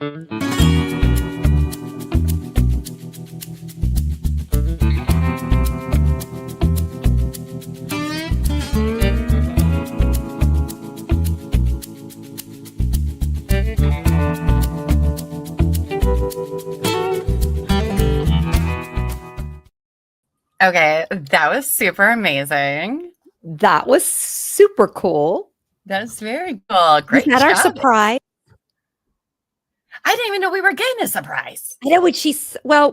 Okay, that was super amazing. That was super cool. That's very cool. Great We got job. our surprise. I didn't even know we were getting a surprise. I know when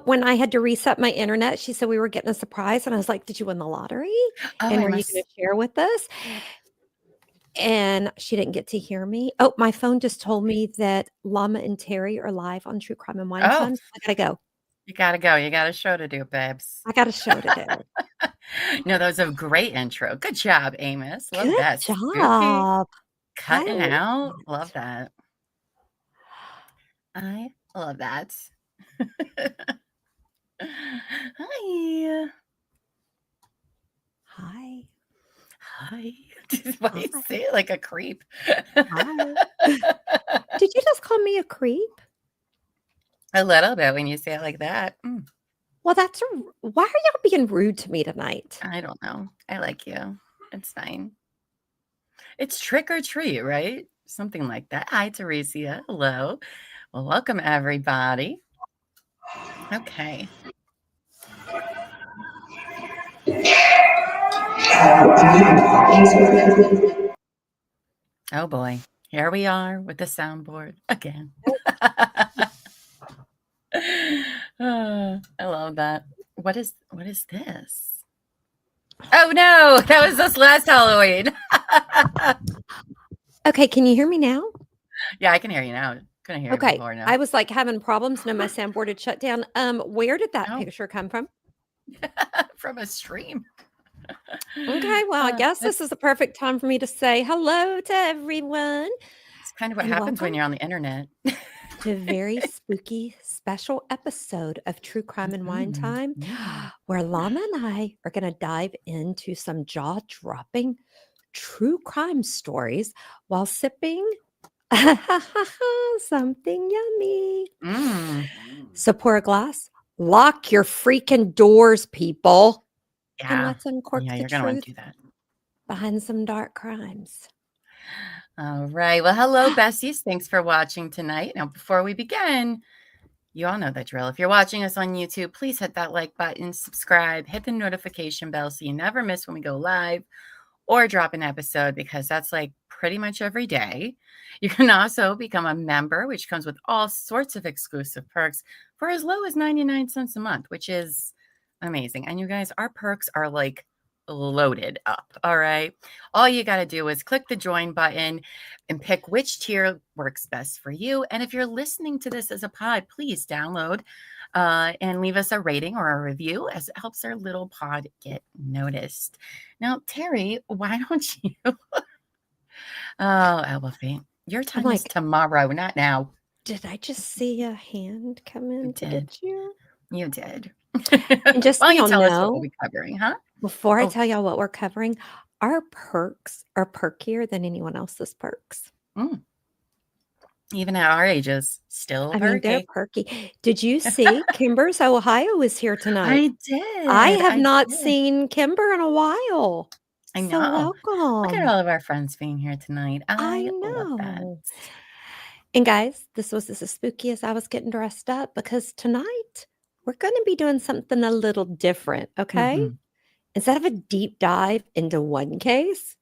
when I had to reset my internet, she said we were getting a surprise. And I was like, did you win the lottery? Oh, And I were you going to share with us? And she didn't get to hear me. Oh, my phone just told me that Llama and Teri are live on True Crime and Wine Time. So I got to go. You got to go. You got a show to do, babes. I got a show to do. No, that was a great intro. Good job, Amos. Love Good that. job. Spooky. Cutting I out. Love that. I love that. Hi. Hi. Hi. Why do you say it like a creep? Hi. Did you just call me a creep? A little bit when you say it like that. Well, why are y'all being rude to me tonight? I don't know. I like you. It's fine. It's trick or treat, right? Something like that. Hi, Teresia. Hello. Well, welcome, everybody. Okay. Oh, boy. Here we are with the soundboard again. I love that. What is this? Oh, no. That was us last Halloween. Okay, can you hear me now? Yeah, I can hear you now. Couldn't hear you before now. I was like having problems. No, my soundboard had shut down. Where did that picture come from? From a stream. Okay, well, I guess this is the perfect time for me to say hello to everyone. It's kind of what happens when you're on the internet. To a very spooky special episode of True Crime and Wine Time, where Llama and I are going to dive into some jaw-dropping true crime stories while sipping something yummy. So pour a glass, lock your freaking doors, people. Yeah. And let's uncork the you're gonna truth want to do that. behind some dark crimes. All right. Well, hello, Bessies. Thanks for watching tonight. Now, before we begin, you all know the drill. If you're watching us on YouTube, please hit that like button, subscribe, hit the notification bell so you never miss when we go live or drop an episode, because that's like pretty much every day. You can also become a member, which comes with all sorts of exclusive perks for as low as 99 cents a month, which is amazing. And you guys, our perks are like loaded up. All right. All you got to do is click the join button and pick which tier works best for you. And if you're listening to this as a pod, please download and leave us a rating or a review, as it helps our little pod get noticed. Now, Teri, why don't you? Oh, Elbafy, your time is tomorrow, not now. Did I just see a hand come in to get you? You did. And just Why so don't you tell y'all us what know, we'll be covering, huh? Before I tell y'all what we're covering, our perks are perkier than anyone else's perks. Even at our ages, still perky. I mean, they're perky. Did you see Kimber's Ohio is here tonight? I did. I have not seen Kimber in a while. I know. So welcome. Look at all of our friends being here tonight. I know. love that. And guys, this was as spooky as I was getting dressed up, because tonight we're going to be doing something a little different, okay? Instead of a deep dive into one case,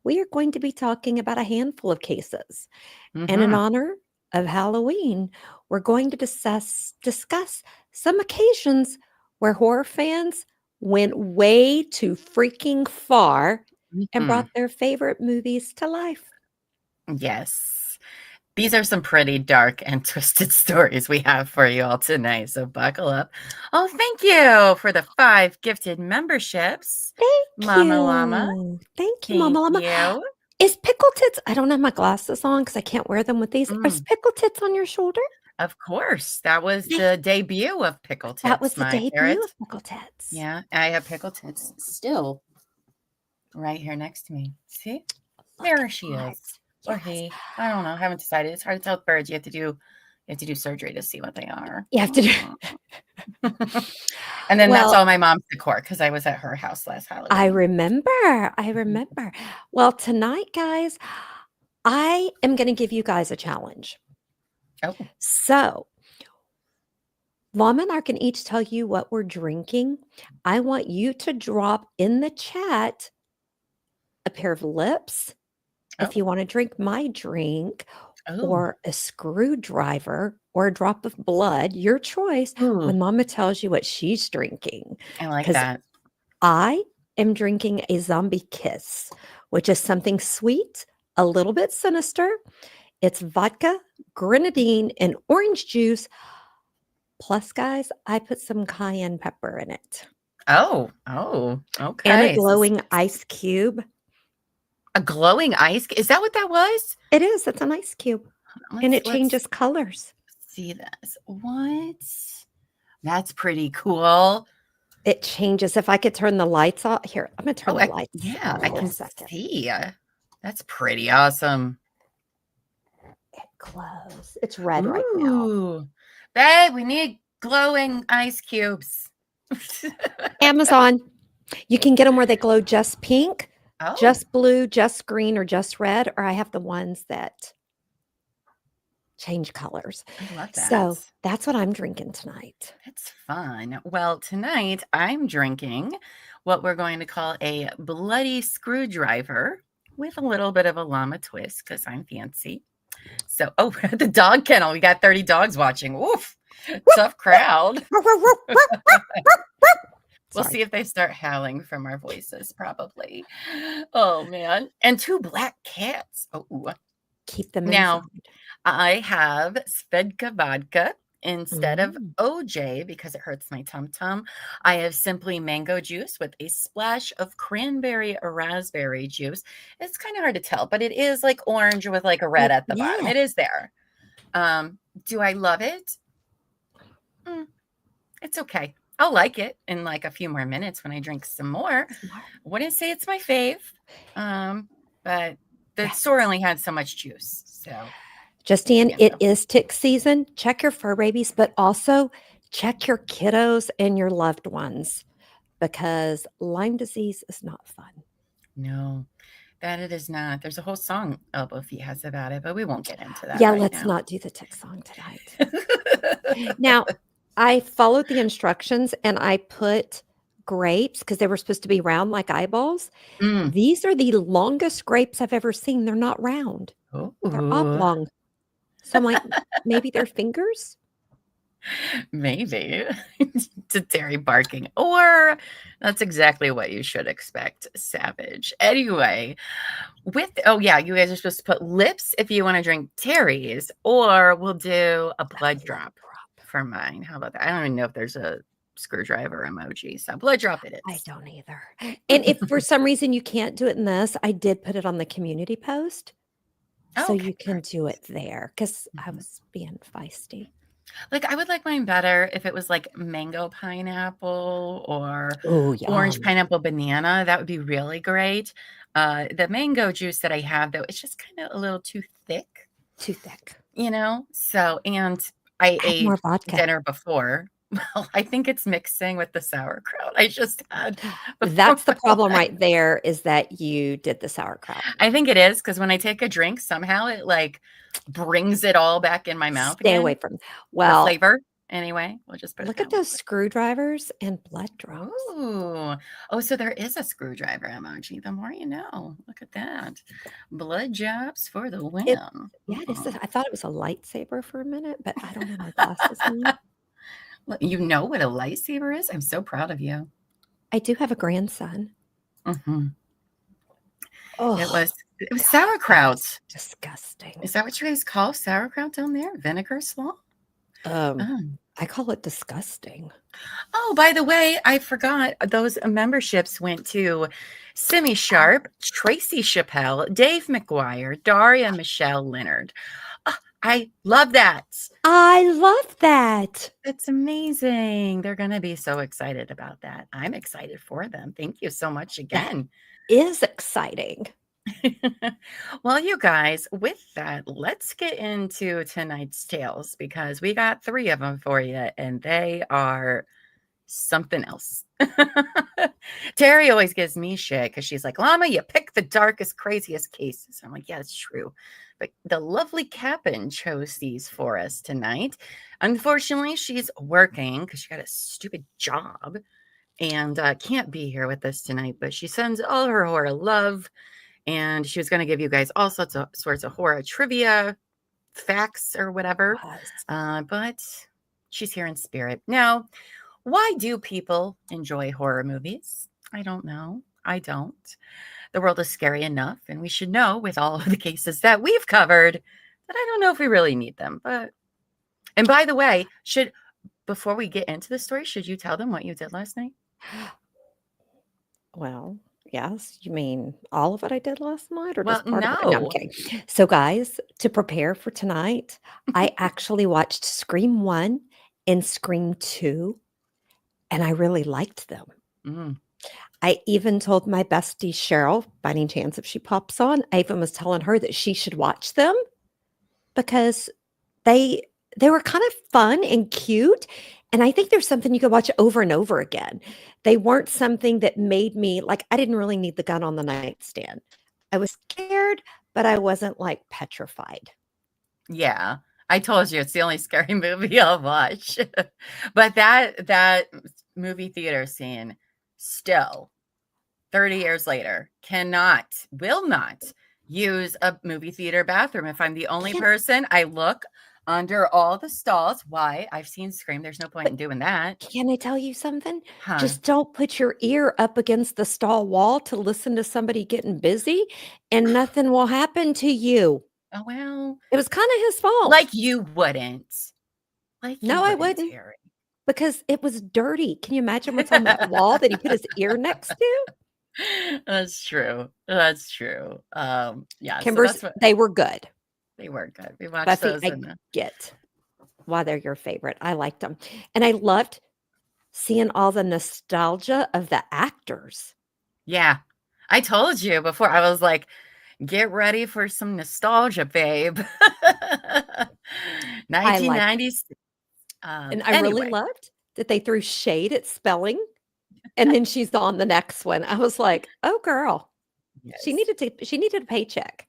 we are going to be talking about a handful of cases. And in honor of Halloween, we're going to discuss some occasions where horror fans went way too freaking far and brought their favorite movies to life. Yes. These are some pretty dark and twisted stories we have for you all tonight, so buckle up. Oh, thank you for the 5 gifted memberships. Thank Mama you. Llama. Thank you, Mama Llama. Is Pickle Tits, I don't have my glasses on because I can't wear them with these. Is Pickle Tits on your shoulder? Of course. That was the debut of Pickle Tits. That was the debut of Pickle Tits. Yeah, I have Pickle Tits still right here next to me. See? There she is. Or he. I don't know. I haven't decided. It's hard to tell with birds. You have to do You have to do surgery to see what they are. You have to do. And then that's Well, all my mom's decor because I was at her house last I Halloween. remember. Well, tonight, guys, I am gonna give you guys a challenge. Oh, So, Llama and I can each tell you what we're drinking. I want you to drop in the chat a pair of lips if you oh, wanna drink my drink, oh, or a screwdriver, or a drop of blood, your choice, ooh, when Mama tells you what she's drinking. I like 'Cause that. I am drinking a zombie kiss, which is something sweet, a little bit sinister. It's vodka, grenadine, and orange juice. Plus, guys, I put some cayenne pepper in it Oh, and a okay. So glowing ice cube. a glowing ice. Is that what that was? It is, it's an ice cube, and it Let's changes colors. see this. What? That's pretty cool. It changes. If I could turn the lights off. Here, I'm gonna turn Oh, the lights yeah, off I for a can second. see. That's pretty awesome. It glows. It's red right now. Ooh, babe, we need glowing ice cubes. Amazon. You can get them where they glow just pink, Oh, just blue, just green, or just red, or I have the ones that change colors. I love that. So, that's what I'm drinking tonight. That's fun. Well, tonight I'm drinking what we're going to call a bloody screwdriver with a little bit of a llama twist because I'm fancy. So, oh, we're at the dog kennel. We got 30 dogs watching. Oof, tough crowd. We'll Sorry. see if they start howling from our voices, probably. Oh, man. And 2 black cats. Oh, Keep them now inside. I have Svedka vodka instead of Mm. OJ because it hurts my tum tum. I have simply mango juice with a splash of cranberry or raspberry juice. It's kind of hard to tell, but it is like orange with like a red at the bottom. Yeah. It is there. Do I love it? It's okay. I'll like it in like a few more minutes when I drink some more. Wouldn't say it's my fave, but the store only had so much juice. So, Justine, it is tick season. Check your fur babies, but also check your kiddos and your loved ones because Lyme disease is not fun. No, that it is not. There's a whole song Elbow has about it, but we won't get into that. Yeah, right let's now. not do the tick song tonight. Now, I followed the instructions and I put grapes because they were supposed to be round like eyeballs. These are the longest grapes I've ever seen. They're not round. They're oblong. So I'm like, maybe they're fingers? Maybe. To Terry barking. Or that's exactly what you should expect, savage. Anyway, you guys are supposed to put lips if you want to drink Terry's, or we'll do a blood drop for mine. How about that? I don't even know if there's a screwdriver emoji, so blood drop it is. I don't either. And if for some reason you can't do it in this, I did put it on the community post. So you can do it there because I was being feisty. Like, I would like mine better if it was like mango pineapple or orange pineapple banana. That would be really great. The mango juice that I have, though, it's just kind of a little too thick. Too thick. So, and I ate more vodka. dinner before. Well, I think it's mixing with the sauerkraut I just had. That's the problem right there is that you did the sauerkraut. I think it is because when I take a drink, somehow it like brings it all back in my mouth Stay again. away from The flavor. Anyway, we'll just put Look at those screwdrivers and blood drops. Ooh. Oh, so there is a screwdriver emoji. The more you know. Look at that. Blood drops for the win. It is. I thought it was a lightsaber for a minute, but I don't have my glasses on. You know what a lightsaber is? I'm so proud of you. I do have a grandson. Oh, it was sauerkraut. Disgusting. Is that what you guys call sauerkraut down there? Vinegar slaw? I call it disgusting. Oh, by the way, I forgot those memberships went to Simi Sharp, Tracy Chappelle, Dave McGuire, Daria Michelle Leonard. Oh, I love that. I love that. That's amazing. They're going to be so excited about that. I'm excited for them. Thank you so much again. That is exciting. Well, you guys, with that, let's get into tonight's tales because we got 3 of them for you, and they are something else. Teri always gives me shit because she's like, Llama, you pick the darkest, craziest cases. I'm like, yeah, it's true. But the lovely Cap'n chose these for us tonight. Unfortunately, she's working because she got a stupid job and can't be here with us tonight, but she sends all her horror love. And she was going to give you guys all sorts of horror trivia, facts, or whatever. But she's here in spirit. Now, why do people enjoy horror movies? I don't know. I don't. The world is scary enough, and we should know with all of the cases that we've covered that I don't know if we really need them. And by the way, before we get into the story, should you tell them what you did last night? Well, yes. You mean all of what I did last night or Well, just part of it? No, I'm no. kidding. So, guys, to prepare for tonight, I actually watched Scream 1 and Scream 2, and I really liked them. Mm. I even told my bestie Cheryl, by any chance if she pops on, I even was telling her that she should watch them because they were kind of fun and cute. And I think there's something you could watch over and over again. They weren't something that made me like, I didn't really need the gun on the nightstand. I was scared, but I wasn't like petrified. Yeah. I told you it's the only scary movie I'll watch. But that movie theater scene still 30 years later will not use a movie theater bathroom. If I'm the only person, I look under all the stalls. Why? I've seen Scream. There's no point in doing that. Can I tell you something? Huh. Just don't put your ear up against the stall wall to listen to somebody getting busy and nothing will happen to you. Oh, well. It was kind of his fault. Like you wouldn't. No, I wouldn't. Teri. Because it was dirty. Can you imagine what's on that wall that he put his ear next to? That's true. That's true. Yeah. Kimber's, So they were good. They were good. We watched Buffy, those. I get why they're your favorite. I liked them. And I loved seeing all the nostalgia of the actors. Yeah. I told you before, I was like, get ready for some nostalgia, babe. 1990s. And I really loved that they threw shade at spelling. And then she's on the next one. I was like, oh, girl. Yes. She needed a paycheck.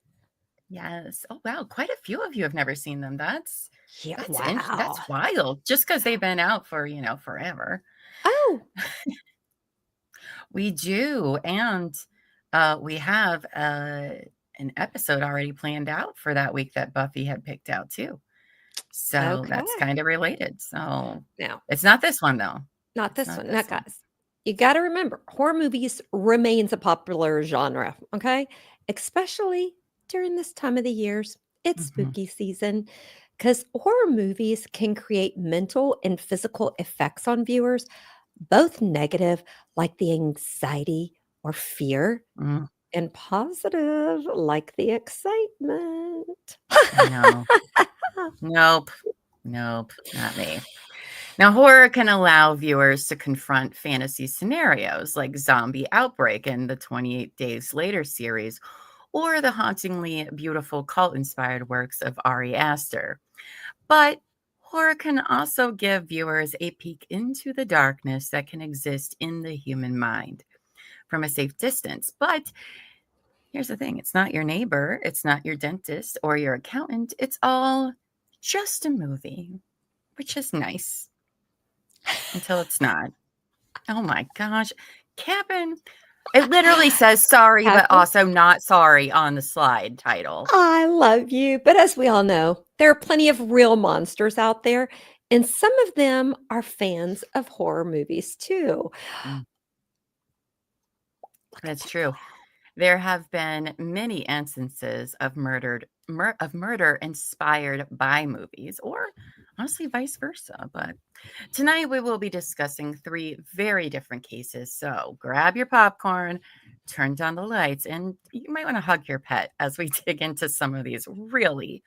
Yes. Oh, wow. Quite a few of you have never seen them. That's wow. That's wild. Just because they've been out for, forever. Oh. We do. And we have an episode already planned out for that week that Buffy had picked out too. So that's kind of related. So now it's not this one though. Not this one. Now, guys, you got to remember, horror movies remains a popular genre. Okay, especially during this time of the years. It's spooky season because horror movies can create mental and physical effects on viewers, both negative, like the anxiety or fear. And positive, like the excitement. No. Nope, not me. Now, horror can allow viewers to confront fantasy scenarios like zombie outbreak in the 28 Days Later series, or the hauntingly beautiful cult-inspired works of Ari Aster. But horror can also give viewers a peek into the darkness that can exist in the human mind from a safe distance. But here's the thing. It's not your neighbor. It's not your dentist or your accountant. It's all just a movie, which is nice until it's not. Oh my gosh. Cap'n. It literally says sorry, but also not sorry on the slide title. I love you. But as we all know, there are plenty of real monsters out there, and some of them are fans of horror movies too. That's true. There have been many instances of murder inspired by movies, or honestly vice versa. But tonight we will be discussing 3 very different cases. So grab your popcorn, turn down the lights, and you might want to hug your pet as we dig into some of these really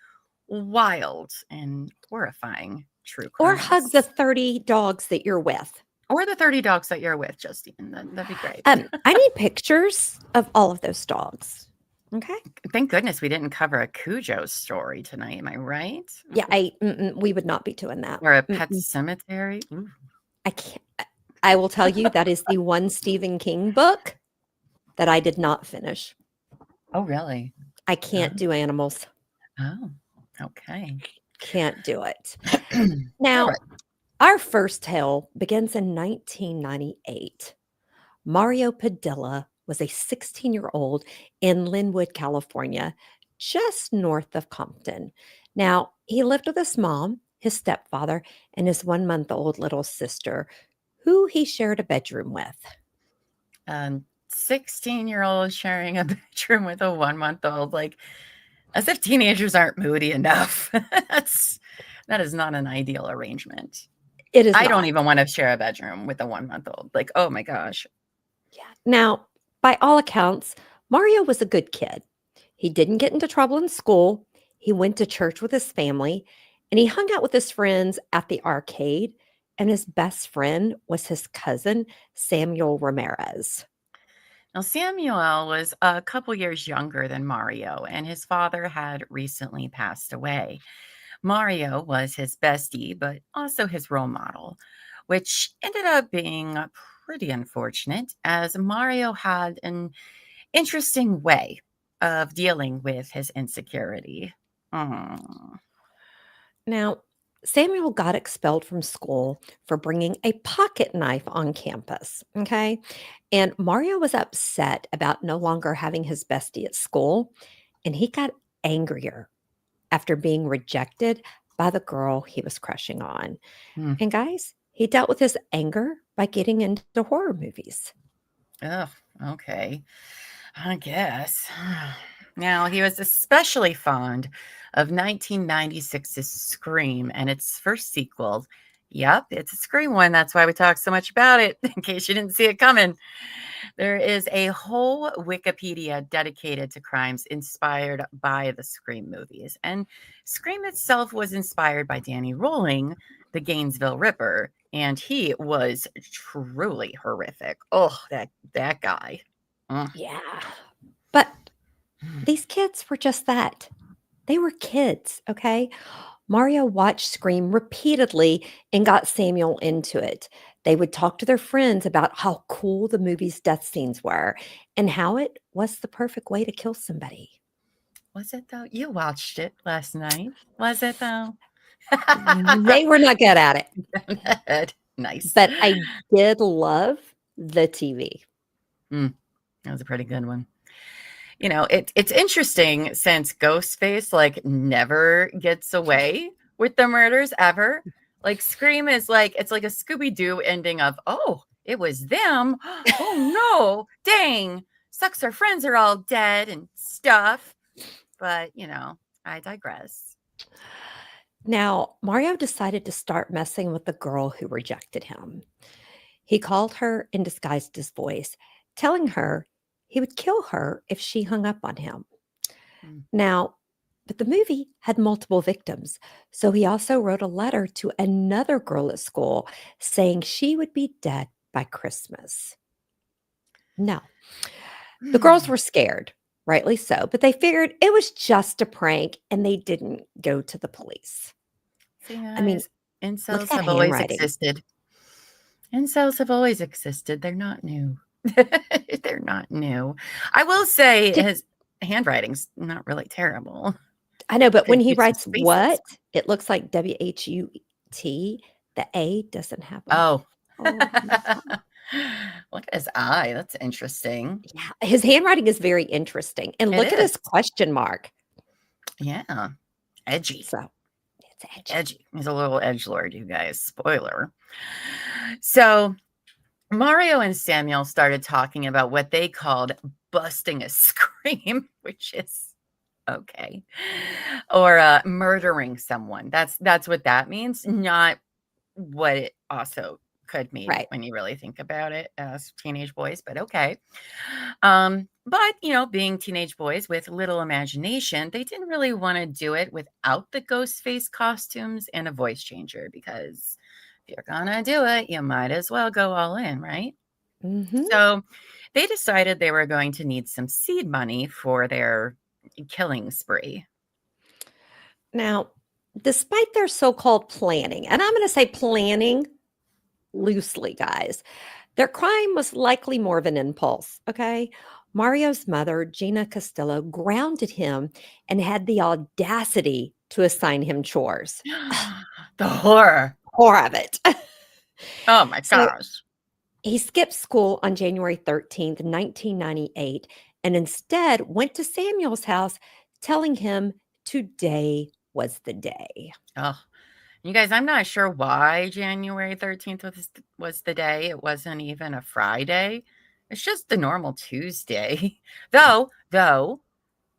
wild and horrifying true crimes. Or hug the 30 dogs that you're with. Or the 30 dogs that you're with, Justine. That'd be great. I need pictures of all of those dogs Okay. Thank goodness we didn't cover a Cujo story tonight. Am I right? Yeah, we would not be doing that. Or a Pet Mm-mm. Cemetery? Ooh. I can't. I will tell you that is the one Stephen King book that I did not finish. Oh, really? I Oh, can't do animals. okay. Can't do it. All Now, right. our first tale begins in 1998. Mario Padilla was a 16-year-old in Linwood, California, just north of Compton. Now, he lived with his mom, his stepfather, and his 1-month-old little sister, who he shared a bedroom with. 16-year-old sharing a bedroom with a 1-month-old, like, as if teenagers aren't moody enough. That is not an ideal arrangement. It is I don't not. even want to share a bedroom with a 1-month-old. Like, oh my gosh. Yeah. Now, by all accounts, Mario was a good kid. He didn't get into trouble in school. He went to church with his family and he hung out with his friends at the arcade. And his best friend was his cousin, Samuel Ramirez. Now, Samuel was a couple years younger than Mario, and his father had recently passed away. Mario was his bestie, but also his role model, which ended up being pretty unfortunate as Mario had an interesting way of dealing with his insecurity. Mm. Now, Samuel got expelled from school for bringing a pocket knife on campus. Okay. And Mario was upset about no longer having his bestie at school. And he got angrier after being rejected by the girl he was crushing on. Mm. And guys, he dealt with his anger by getting into horror movies. Ugh, okay. I guess. Now, he was especially fond of 1996's Scream and its first sequel. Yep, it's a Scream one. That's why we talk so much about it, in case you didn't see it coming. There is a whole Wikipedia dedicated to crimes inspired by the Scream movies. And Scream itself was inspired by Danny Rolling, the Gainesville Ripper, and he was truly horrific. Oh, that guy. Mm. Yeah. But these kids were just that. They were kids, okay? Mario watched Scream repeatedly and got Samuel into it. They would talk to their friends about how cool the movie's death scenes were and how it was the perfect way to kill somebody. Was it though? You watched it last night. Was it though? They were not good at it, Nice. but I did love the TV. That was a pretty good one. You know, it's interesting since Ghostface like never gets away with the murders ever. Like Scream is like it's like a Scooby-Doo ending of, oh, it was them. Oh no, dang. Sucks our friends are all dead and stuff. But I digress. Now, Mario decided to start messing with the girl who rejected him. He called her and disguised his voice, telling her he would kill her if she hung up on him. Mm. Now, but the movie had multiple victims, so he also wrote a letter to another girl at school saying she would be dead by Christmas. No, the girls were scared, rightly so, but they figured it was just a prank and they didn't go to the police. See, I mean, guys, look at incels that have always handwriting. existed. Incels have always existed. They're not new. They're not new. I will say Did his handwriting's not really terrible. I know, but when Could he use some writes spaces. "what," it looks like WHUT. The A doesn't have a Oh. hole in the top. Look at his eye. That's interesting. Yeah, his handwriting is very interesting, and It look at is. his question mark. Yeah. Edgy. So, it's edgy. Edgy. He's a little edgelord, you guys. Spoiler. So Mario and Samuel started talking about what they called busting a scream, which is okay, or murdering someone. That's what that means, not what it also could mean Right. when you really think about it as teenage boys. But okay, but being teenage boys with little imagination, they didn't really want to do it without the ghost face costumes and a voice changer because if you're gonna do it, you might as well go all in, right? Mhm. So they decided they were going to need some seed money for their killing spree. Now, despite their so-called planning, and I'm gonna say planning loosely, guys, their crime was likely more of an impulse, okay? Mario's mother, Gina Castillo, grounded him and had the audacity to assign him chores. The horror. More of it. Oh my So gosh. he skipped school on January 13th, 1998, and instead went to Samuel's house, telling him today was the day. Oh, you guys, I'm not sure why January 13th was the day. It wasn't even a Friday. It's just the normal Tuesday. Though the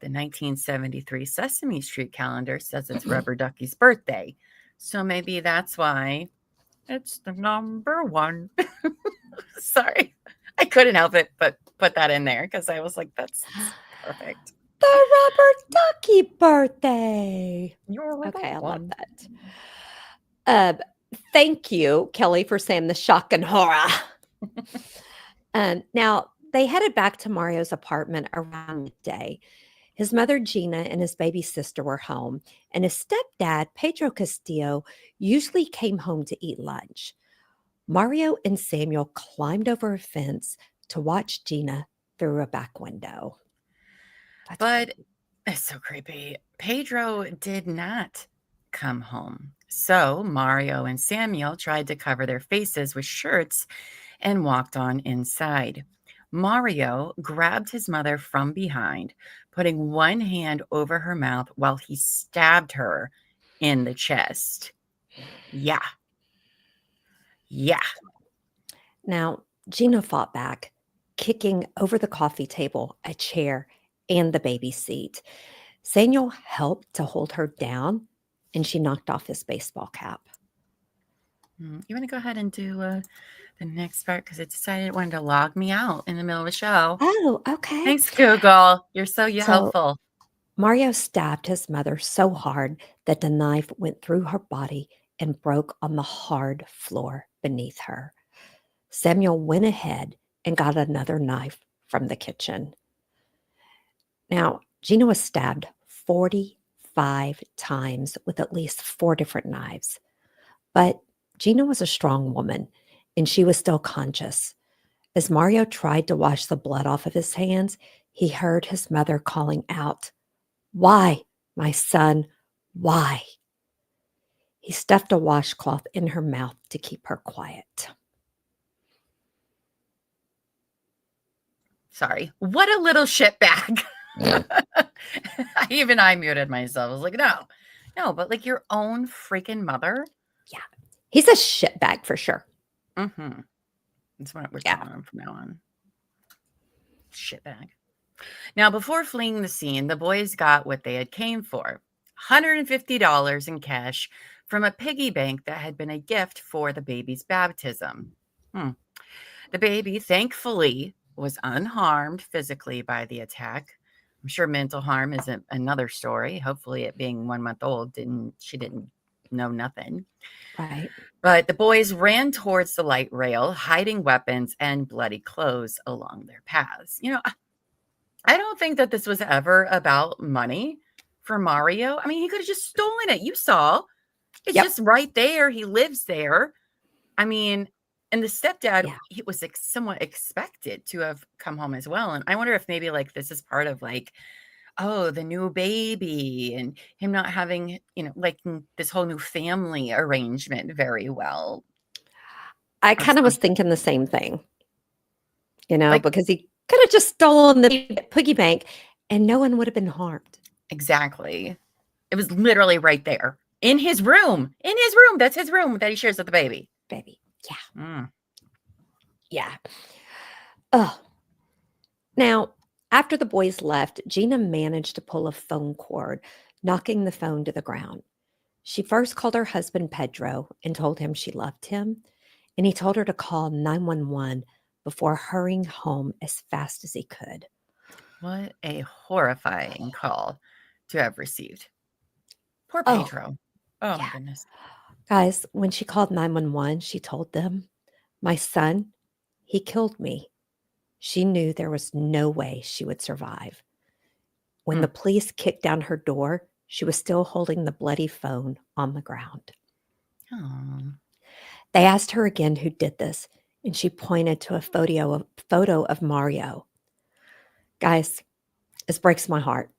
1973 Sesame Street calendar says it's Rubber Ducky's birthday. So maybe that's why it's the number one. Sorry. I couldn't help it but put that in there because I was like, that's perfect. The rubber ducky birthday. You're the Okay, I love one. that. Thank you, Kelly, for saying the shock and horror. Now, they headed back to Mario's apartment around midday. His mother, Gina, and his baby sister were home, and his stepdad, Pedro Castillo, usually came home to eat lunch. Mario and Samuel climbed over a fence to watch Gina through a back window. That's But creepy. it's so creepy. Pedro did not come home. So Mario and Samuel tried to cover their faces with shirts and walked on inside. Mario grabbed his mother from behind, putting one hand over her mouth while he stabbed her in the chest. Yeah. Yeah. Now, Gina fought back, kicking over the coffee table, a chair, and the baby seat. Samuel helped to hold her down, and she knocked off his baseball cap. You want to go ahead and do the next part because it decided it wanted to log me out in the middle of the show. Oh, okay. Thanks, Google. You're so So helpful. Mario stabbed his mother so hard that the knife went through her body and broke on the hard floor beneath her. Samuel went ahead and got another knife from the kitchen. Now, Gina was stabbed 45 times with at least 4 different knives. But Gina was a strong woman, and she was still conscious. As Mario tried to wash the blood off of his hands, he heard his mother calling out, "Why, my son, why?" He stuffed a washcloth in her mouth to keep her quiet. Sorry. What a little shitbag. Even I muted myself. I was like, no, but like your own freaking mother. Yeah, he's a shitbag for sure. Mm-hmm. That's what we're calling him from now on. Shitbag. Now, before fleeing the scene, the boys got what they had came for. $150 in cash from a piggy bank that had been a gift for the baby's baptism. The baby, thankfully, was unharmed physically by the attack. I'm sure mental harm is another story. Hopefully, it being 1 month old, she didn't know nothing. Right. But the boys ran towards the light rail, hiding weapons and bloody clothes along their paths. I don't think that this was ever about money for Mario. I mean, he could have just stolen it. You saw. It's just right there. He lives there. I mean, and the stepdad, he was somewhat expected to have come home as well. And I wonder if maybe like this is part of like, oh, the new baby and him not having, like this whole new family arrangement very well. I kind of was thinking the same thing, Like, because he could have just stolen the piggy bank and no one would have been harmed. exactly. It was literally right there in his room. In his room. That's his room that he shares with the baby. Baby. Yeah. Mm. Yeah. Oh. Now, after the boys left, Gina managed to pull a phone cord, knocking the phone to the ground. She first called her husband Pedro and told him she loved him, and he told her to call 911 before hurrying home as fast as he could. What a horrifying call to have received. Poor Pedro. Oh my goodness. Guys, when she called 911, she told them, "My son, He killed me. She knew there was no way she would survive. When the police kicked down her door, she was still holding the bloody phone on the ground. Oh. They asked her again who did this, and she pointed to a photo of Mario. Guys, this breaks my heart.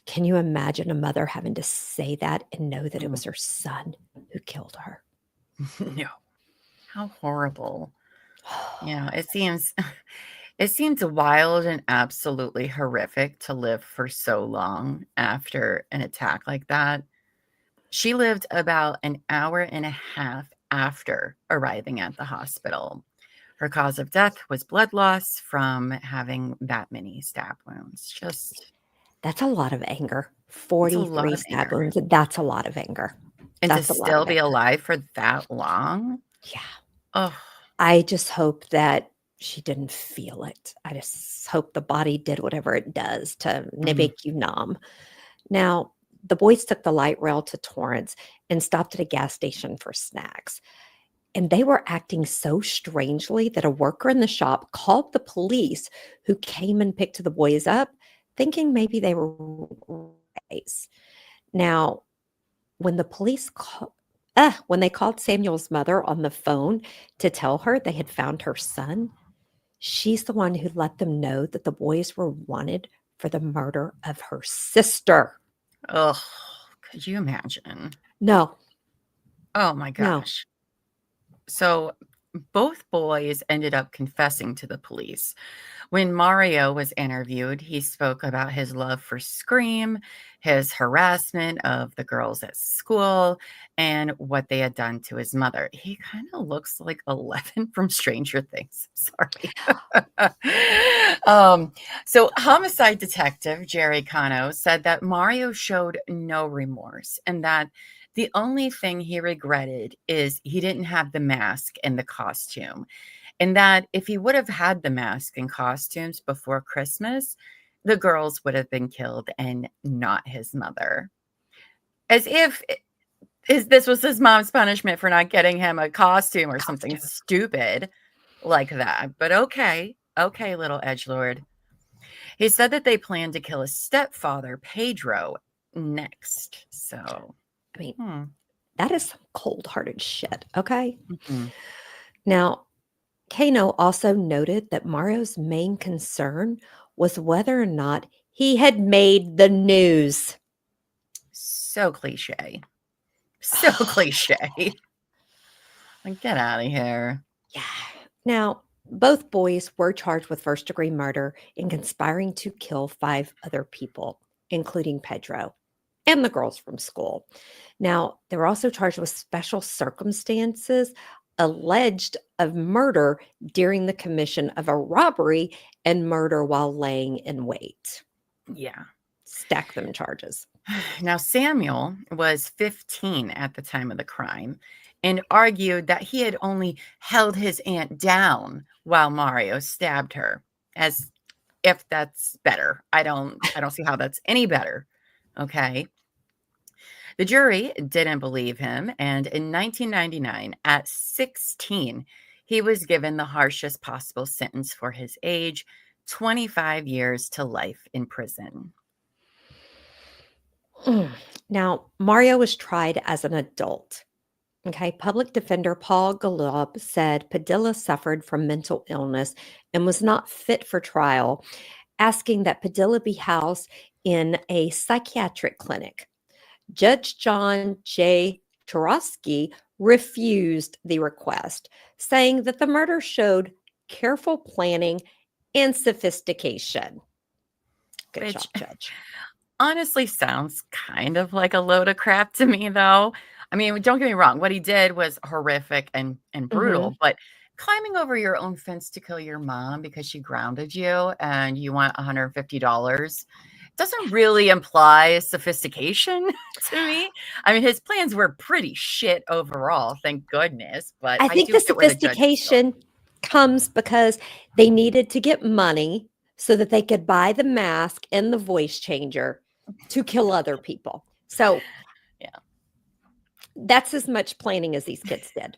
Can you imagine a mother having to say that and know that it was her son who killed her? No. How horrible. It seems wild and absolutely horrific to live for so long after an attack like that. She lived about an hour and a half after arriving at the hospital. Her cause of death was blood loss from having that many stab wounds. That's a lot of anger. It's a lot 43 of stab anger. wounds. That's a lot of anger. And to That's a lot still of be anger. alive for that long? Yeah. Oh, I just hope that she didn't feel it. I just hope the body did whatever it does to make you numb. Now, the boys took the light rail to Torrance and stopped at a gas station for snacks. And they were acting so strangely that a worker in the shop called the police, who came and picked the boys up, thinking maybe they were raised. Now, when the police when they called Samuel's mother on the phone to tell her they had found her son, she's the one who let them know that the boys were wanted for the murder of her sister. ugh. Could you imagine? No, Oh my no. gosh. So both boys ended up confessing to the police. When Mario was interviewed, he spoke about his love for Scream, his harassment of the girls at school, and what they had done to his mother. He kind of looks like 11 from Stranger Things. Sorry. So, homicide detective Jerry Cano said that Mario showed no remorse and that the only thing he regretted is he didn't have the mask and the costume. And that if he would have had the mask and costumes before Christmas, the girls would have been killed and not his mother. As if this was his mom's punishment for not getting him a costume or something stupid like that. But okay, little edgelord. He said that they planned to kill his stepfather, Pedro, next. So, I mean, that is some cold-hearted shit, okay? Mm-hmm. Now, Kano also noted that Mario's main concern was whether or not he had made the news. So cliche. So cliche. Like, get out of here. Yeah. Now, both boys were charged with first-degree murder and conspiring to kill 5 other people, including Pedro and the girls from school. Now, they were also charged with special circumstances alleged of murder during the commission of a robbery and murder while laying in wait. Yeah. Stack them charges. Now, Samuel was 15 at the time of the crime and argued that he had only held his aunt down while Mario stabbed her, as if that's better. I don't see how that's any better. Okay. The jury didn't believe him, and in 1999, at 16, he was given the harshest possible sentence for his age, 25 years to life in prison. Now, Mario was tried as an adult. Okay, public defender Paul Gallup said Padilla suffered from mental illness and was not fit for trial, asking that Padilla be housed in a psychiatric clinic. Judge John J. Turowski refused the request, saying that the murder showed careful planning and sophistication. Good job, Judge. Honestly sounds kind of like a load of crap to me, though. I mean, don't get me wrong. What he did was horrific and brutal, but climbing over your own fence to kill your mom because she grounded you and you want $150 doesn't really imply sophistication to me. I mean, his plans were pretty shit overall, thank goodness. But I I think do the get where the judge is going. sophistication comes because they needed to get money so that they could buy the mask and the voice changer to kill other people. So, Yeah. that's as much planning as these kids did.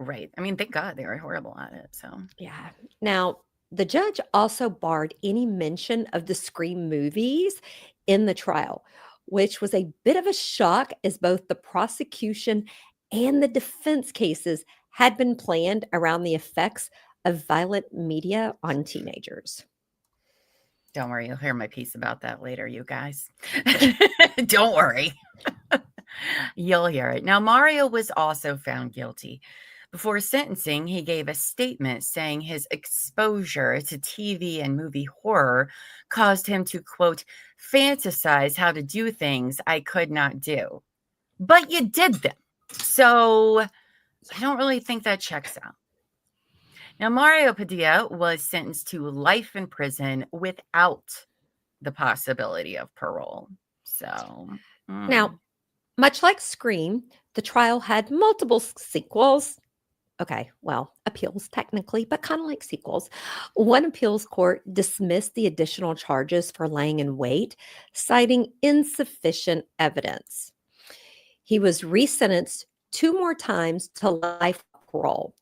Right. I mean, thank God they were horrible at it. So, Yeah. Now, the judge also barred any mention of the Scream movies in the trial, which was a bit of a shock as both the prosecution and the defense cases had been planned around the effects of violent media on teenagers. don't worry. You'll hear my piece about that later, you guys. Don't worry. You'll hear it. Now, Mario was also found guilty. Before sentencing, he gave a statement saying his exposure to TV and movie horror caused him to, quote, fantasize how to do things I could not do. But you did them. So I don't really think that checks out. Now, Mario Padilla was sentenced to life in prison without the possibility of parole. So, Now, much like Scream, the trial had multiple sequels. Okay, well, appeals technically, but kind of like sequels. One appeals court dismissed the additional charges for laying in wait, citing insufficient evidence. He was resentenced 2 more times to life parole.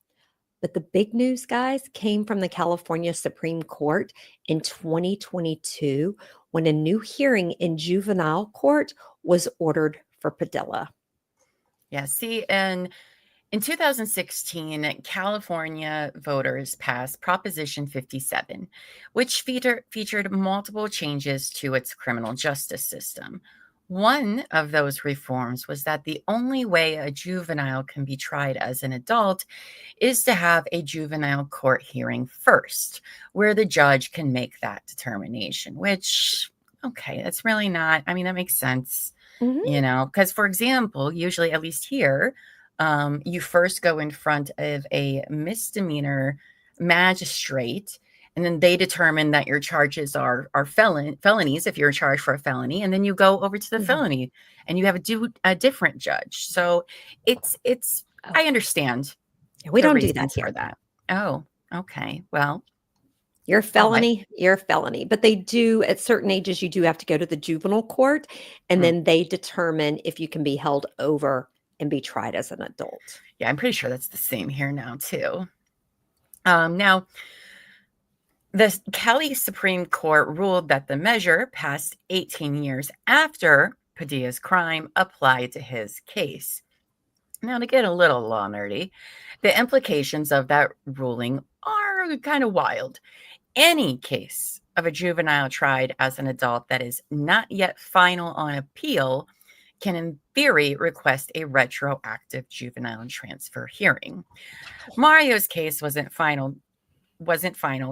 But the big news, guys, came from the California Supreme Court in 2022 when a new hearing in juvenile court was ordered for Padilla. yeah, see, and in 2016, California voters passed Proposition 57, which featured multiple changes to its criminal justice system. One of those reforms was that the only way a juvenile can be tried as an adult is to have a juvenile court hearing first, where the judge can make that determination, which, okay, that's really not, I mean, that makes sense, Mhm. because, for example, usually, at least here, you first go in front of a misdemeanor magistrate, and then they determine that your charges are felonies if you're charged for a felony, and then you go over to the Mhm. felony, and you have a different judge. So it's Oh, I understand yeah, we the don't do that reasons for here. that. Oh, okay. Well, You're a all right. felony, you're a felony. But they do, at certain ages, you do have to go to the juvenile court, and Mm. then they determine if you can be held over and be tried as an adult. Yeah, I'm pretty sure that's the same here now too. Now, the Cali Supreme Court ruled that the measure, passed 18 years after Padilla's crime, applied to his case. Now, to get a little law nerdy, the implications of that ruling are kind of wild. Any case of a juvenile tried as an adult that is not yet final on appeal can, in theory, request a retroactive juvenile transfer hearing. Mario's case wasn't final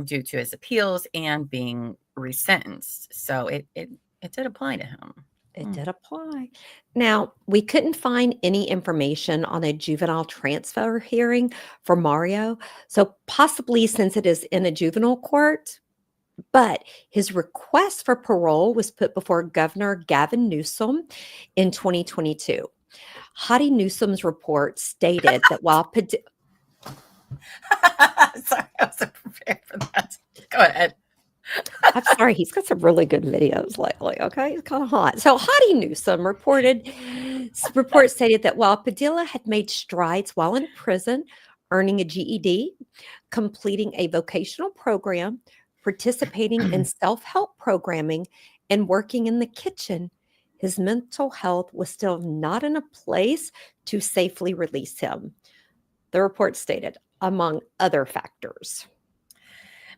due to his appeals and being resentenced. So it did apply to him. It did apply. Now, we couldn't find any information on a juvenile transfer hearing for Mario. So, possibly since it is in a juvenile court, but his request for parole was put before Governor Gavin Newsom in 2022. Hottie Newsom's report stated that while Sorry, I wasn't prepared for that. Go ahead. I'm sorry, he's got some really good videos lately. Okay, he's kind of hot. So, Hottie Newsom report stated that while Padilla had made strides while in prison, earning a GED, completing a vocational program, participating in self-help programming, and working in the kitchen, his mental health was still not in a place to safely release him. The report stated, among other factors.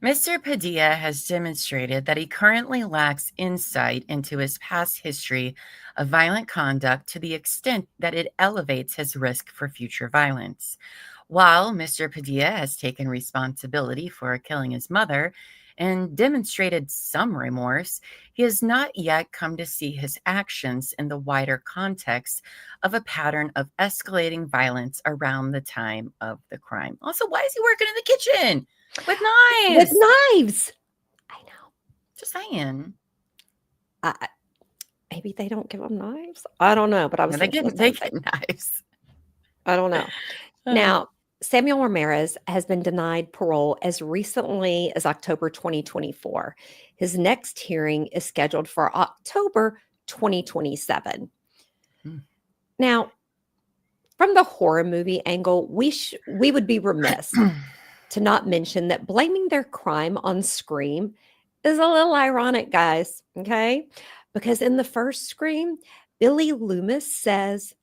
Mr. Padilla has demonstrated that he currently lacks insight into his past history of violent conduct to the extent that it elevates his risk for future violence. While Mr. Padilla has taken responsibility for killing his mother and demonstrated some remorse, he has not yet come to see his actions in the wider context of a pattern of escalating violence around the time of the crime. Also, why is he working in the kitchen with With knives? knives. I know. Just saying. I, maybe they don't give them knives. I don't know, but I was Yeah, they thinking the get they same thing. get knives. I don't know. Uh, Now, Samuel Ramirez has been denied parole as recently as October 2024. His next hearing is scheduled for October 2027. Hmm. Now, from the horror movie angle, we would be remiss to not mention that blaming their crime on Scream is a little ironic, guys, okay? Because in the first Scream, Billy Loomis says,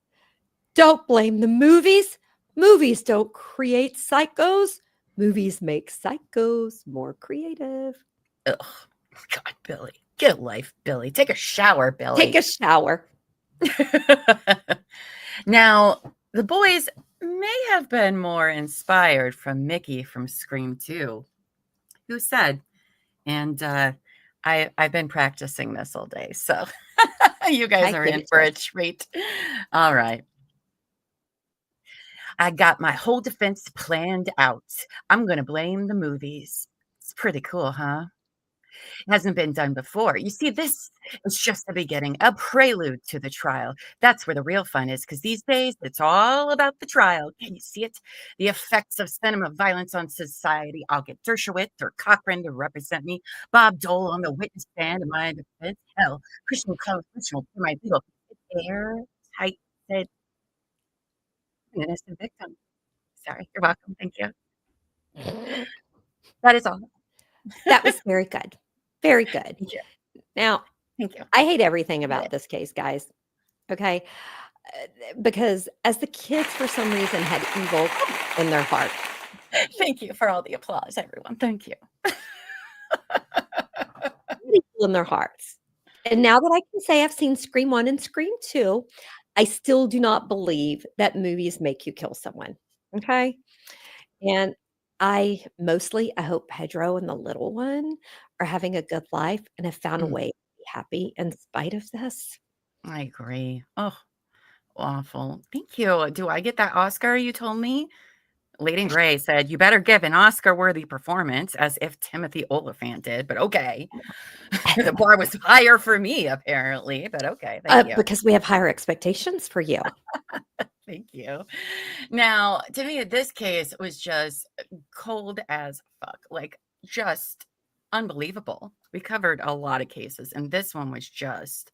"Don't blame the movies. Movies don't create psychos. Movies make psychos more creative." Ugh. God, Billy. Get a life, Billy. Take a shower, Take Billy. a shower. Now, the boys may have been more inspired from Mickey from Scream 2, who said, and I've been practicing this all day, so you guys I are give in it for to a us. treat. All right. I got my whole defense planned out. I'm going to blame the movies. It's pretty cool, huh? Hasn't been done before. You see, this is just the beginning, a prelude to the trial. That's where the real fun is, because these days it's all about the trial. Can you see it? The effects of cinema violence on society. I'll get Dershowitz or Cochran to represent me, Bob Dole on the witness stand in my defense. Hell, Christian Constitutional for my legal. Airtight said an innocent victim. Sorry, you're welcome. Thank you. That is all. That was very good. Very good. Thank you. Now, Thank you. I hate everything about this case, guys. Okay? Because as the kids, for some reason, had evil in their heart. Thank you for all the applause, everyone. Thank you. Evil in their hearts. And now that I can say I've seen Scream 1 and Scream 2, I still do not believe that movies make you kill someone. Okay? And I hope Pedro and the little one are having a good life and have found a Mm, way to be happy in spite of this. I agree. Oh, awful. Thank you. Do I get that Oscar you told me? Lady Gray said, "You better give an Oscar-worthy performance," as if Timothy Oliphant did, but okay. The bar was higher for me, apparently, but okay. Thank you. Because we have higher expectations for you. Thank you. Now, to me, this case was just cold as fuck, like just unbelievable. We covered a lot of cases, and this one was just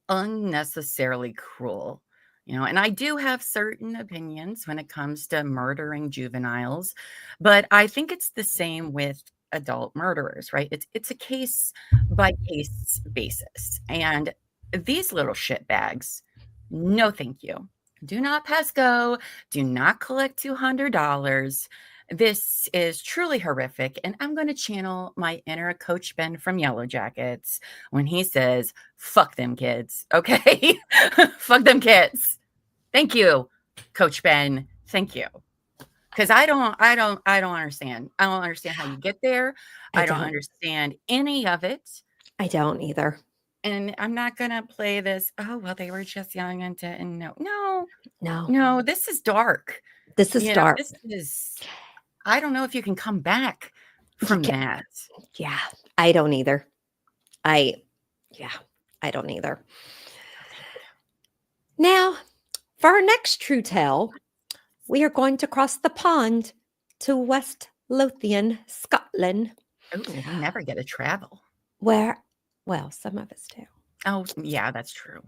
unnecessarily cruel. And I do have certain opinions when it comes to murdering juveniles, but I think it's the same with adult murderers, right? It's a case by case basis. And these little shitbags, no thank you. Do not pass go. Do not collect $200. This is truly horrific. And I'm going to channel my inner Coach Ben from Yellow Jackets when he says, fuck them kids. Okay. Fuck them kids. Thank you, Coach Ben. Thank you. Because I don't understand. I don't understand how you get there. I don't understand any of it. I don't either. And I'm not going to play this, oh, well, they were just young and didn't know. No. No, this is dark. This is dark. This is, I don't know if you can come back from that. Yeah, I don't either. I don't either. Now, for our next true tale, we are going to cross the pond to West Lothian, Scotland. Oh, we never get to travel. Well, some of us do. Oh, yeah, that's true.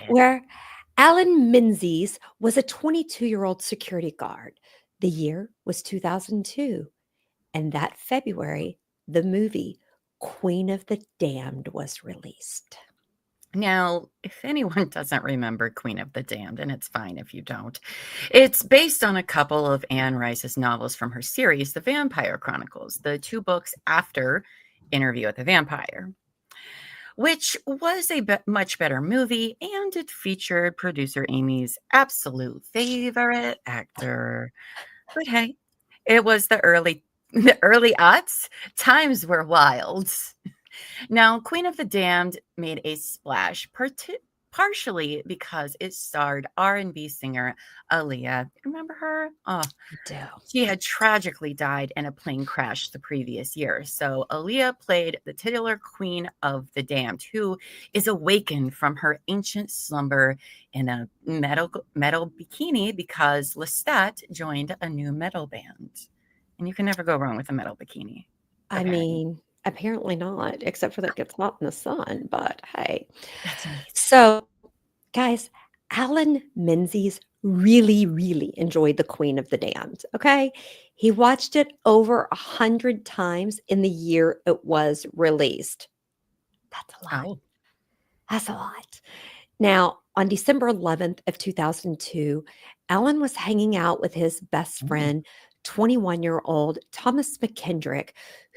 Where Allan Menzies was a 22-year-old security guard. The year was 2002. And that February, the movie Queen of the Damned was released. Now, if anyone doesn't remember Queen of the Damned, and it's fine if you don't, it's based on a couple of Anne Rice's novels from her series, The Vampire Chronicles, the 2 books after Interview with the Vampire, which was a much better movie, and it featured producer Amy's absolute favorite actor. But hey, it was the early aughts. Times were wild. Now, Queen of the Damned made a splash, partially because it starred R&B singer Aaliyah. Remember her? Oh, she had tragically died in a plane crash the previous year. So Aaliyah played the titular Queen of the Damned, who is awakened from her ancient slumber in a metal bikini because Lestat joined a new metal band. And you can never go wrong with a metal bikini. I mean, apparently not, except for that it gets hot in the sun, but hey. That's amazing. So, guys, Allan Menzies really, really enjoyed The Queen of the Damned, okay? He watched it over 100 times in the year it was released. That's a lot. Oh. That's a lot. Now, on December 11th of 2002, Allan was hanging out with his best Mm. friend, 21-year-old Thomas McKendrick,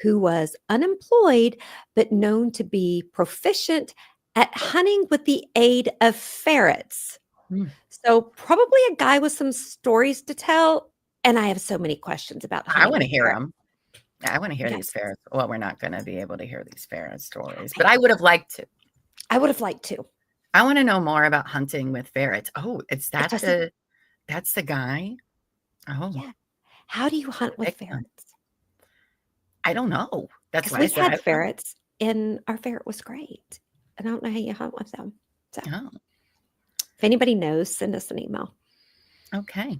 who was unemployed but known to be proficient at hunting with the aid of ferrets. Mm. So, probably a guy with some stories to tell, and I have so many questions about I hunting wanna with hear ferrets. them. I wanna hear Yeah, these ferret well, we're not gonna be able to hear these ferret stories, but I would have liked to. I would have liked to, I wanna know more about hunting with ferrets. Oh, is that especially that's the guy? Oh, yeah. How do you the hunt with big one. ferrets? I don't know. That's 'Cause why I we've said had I love ferrets, and our ferret was great. I don't know how you hunt with them. So, oh, if anybody knows, send us an email. okay.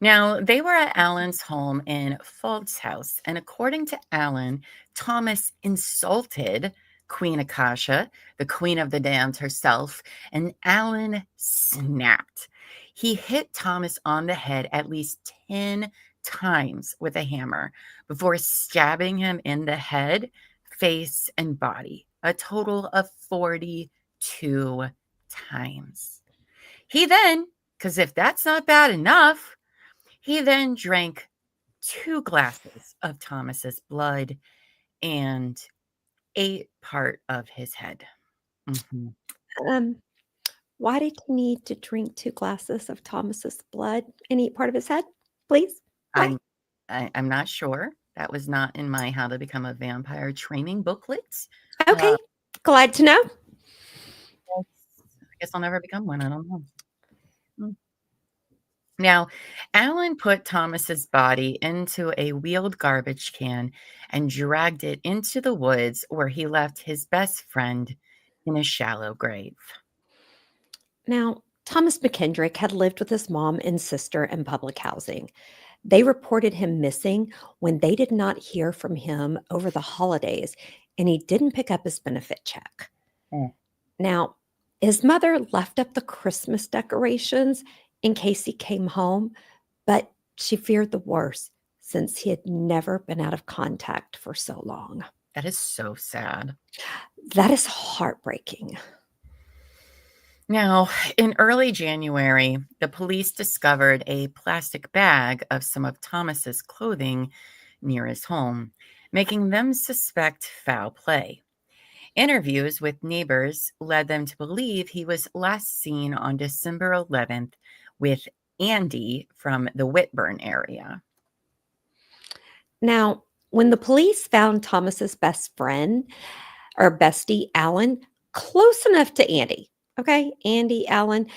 Now, they were at Alan's home in Fault's house, and according to Alan, Thomas insulted Queen Akasha, the queen of the damned herself, and Alan snapped. He hit Thomas on the head at least 10 times with a hammer before stabbing him in the head, face, and body, a total of 42 times. He then, because if that's not bad enough, he then drank 2 glasses of Thomas's blood and ate part of his head. Mhm. Um, why did he need to drink 2 glasses of Thomas's blood and eat part of his head? Please? Why? I'm I'm not sure. That was not in my How to Become a Vampire training booklet. Okay, glad to know. I guess I'll never become one, I don't know. Mm. Now, Alan put Thomas's body into a wheeled garbage can and dragged it into the woods where he left his best friend in a shallow grave. Now, Thomas McKendrick had lived with his mom and sister in public housing. They reported him missing when they did not hear from him over the holidays, and he didn't pick up his benefit check. Mm. Now, his mother left up the Christmas decorations in case he came home, but she feared the worst since he had never been out of contact for so long. That is so sad. That is heartbreaking. Now, in early January, the police discovered a plastic bag of some of Thomas's clothing near his home, making them suspect foul play. Interviews with neighbors led them to believe he was last seen on December 11th with Andy from the Whitburn area. Now, when the police found Thomas's best friend or bestie, Alan, close enough to Andy, okay, Andy, Alan,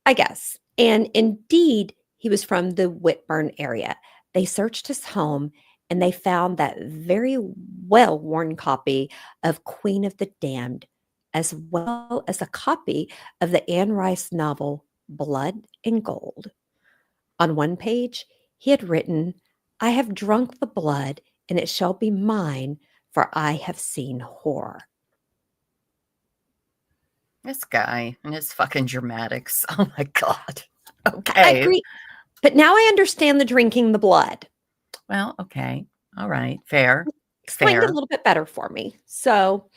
I guess. And indeed, he was from the Whitburn area. They searched his home and they found that very well worn copy of Queen of the Damned, as well as a copy of the Anne Rice novel Blood and Gold. On one page, he had written, I have drunk the blood, and it shall be mine, for I have seen horror. This guy and his fucking dramatics. Oh my God. I Okay. agree. But now I understand the drinking the blood. Well, okay. All right. Fair. Explained it a Fair. little bit better for me. So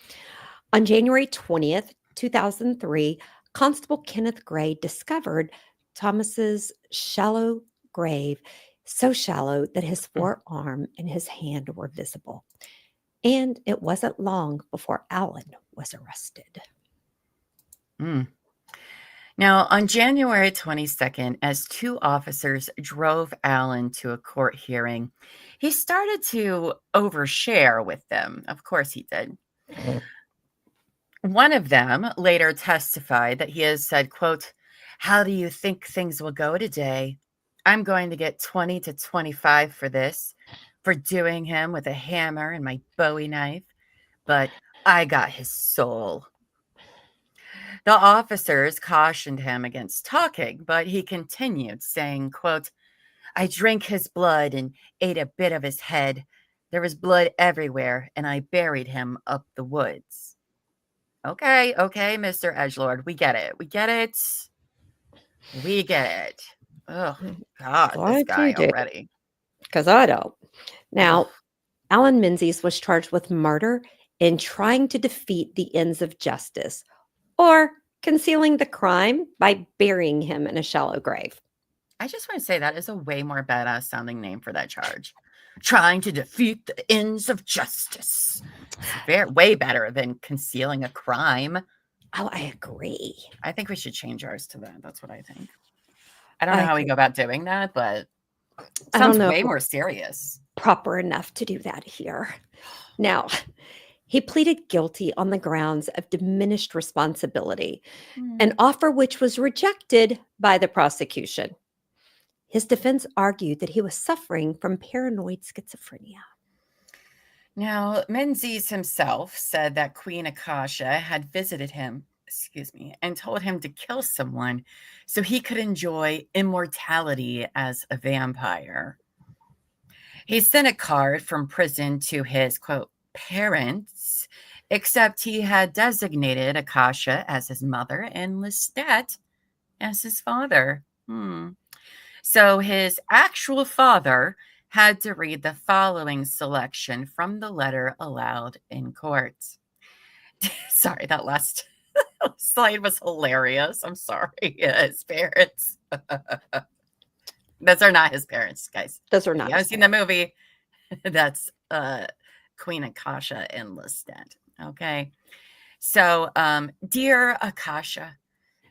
on January 20th, 2003, Constable Kenneth Gray discovered Thomas's shallow grave, so shallow that his forearm and his hand were visible. And it wasn't long before Allan was arrested. Mm. Now, on January 22nd, as 2 officers drove Allen to a court hearing, he started to overshare with them. Of course, he did. One of them later testified that he has said, quote, how do you think things will go today? I'm going to get 20 to 25 for this, for doing him with a hammer and my Bowie knife, but I got his soul. The officers cautioned him against talking, but he continued, saying, quote, I drank his blood and ate a bit of his head. There was blood everywhere, and I buried him up the woods. Okay, Mr. Edgelord, we get it. We get it. We get it. Oh, God, this Glad guy you do, already. because I don't. Ugh. Now, Allan Menzies was charged with murder and trying to defeat the ends of justice, or concealing the crime by burying him in a shallow grave. I just want to say that is a way more badass sounding name for that charge. Trying to defeat the ends of justice. It's way better than concealing a crime. Oh, I agree. I think we should change ours to that. That's what I think. I don't I know how we agree. go about doing that, but it I don't sounds know if way we're more serious. proper enough to do that here. Now, he pleaded guilty on the grounds of diminished responsibility, an offer which was rejected by the prosecution. His defense argued that he was suffering from paranoid schizophrenia. Now, Menzies himself said that Queen Akasha had visited him, and told him to kill someone so he could enjoy immortality as a vampire. He sent a card from prison to his, quote, parents, except he had designated Akasha as his mother and Lestat as his father. So his actual father had to read the following selection from the letter aloud in court. Sorry, that last slide was hilarious. I'm sorry. His parents. Those are not his parents, guys. Those are If not you his haven't seen the parents. movie, that's Queen Akasha and Lestat. Okay. So, dear Akasha,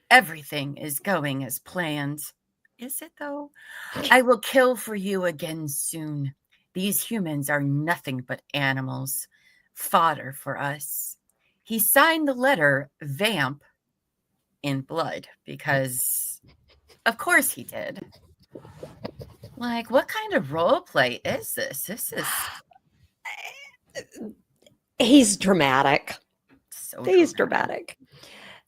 everything is going as planned. Is it though? I will kill for you again soon. These humans are nothing but animals, fodder for us. He signed the letter Vamp in blood because, of course, he did. Like, what kind of role play is this? This is He's dramatic. so He's dramatic. dramatic.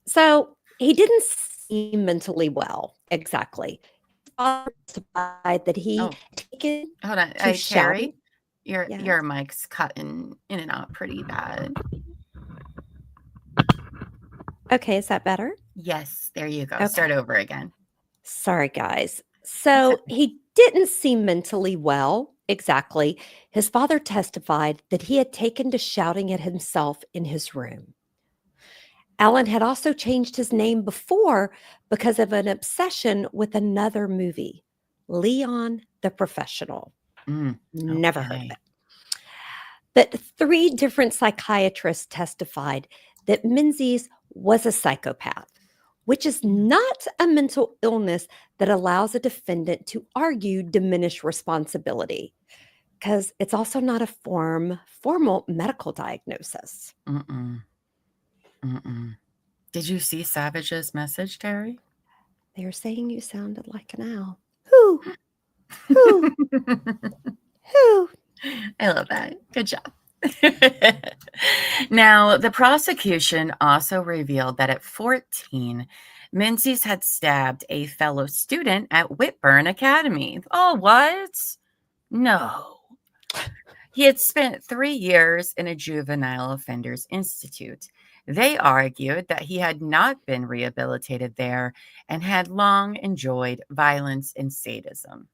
So he didn't seem mentally well. Exactly. His father testified that he Oh, taken hold on. to Teri, shouting. Yes. your mic's cutting in and out pretty bad. Okay, is that better? Yes, there you go. Okay. Start over again. Sorry, guys. So Okay. he didn't seem mentally well. Exactly. His father testified that he had taken to shouting at himself in his room. Allan had also changed his name before because of an obsession with another movie, Leon the Professional. Never heard of Okay. it. But 3 different psychiatrists testified that Menzies was a psychopath, which is not a mental illness that allows a defendant to argue diminished responsibility, because it's also not a formal medical diagnosis. Did you see Savage's message, Teri? They're saying you sounded like an owl. Who? Who? Who? I love that. Good job. Now, the prosecution also revealed that at 14, Menzies had stabbed a fellow student at Whitburn Academy. Oh, what? No. He had spent 3 years in a juvenile offenders institute. They argued that he had not been rehabilitated there and had long enjoyed violence and sadism.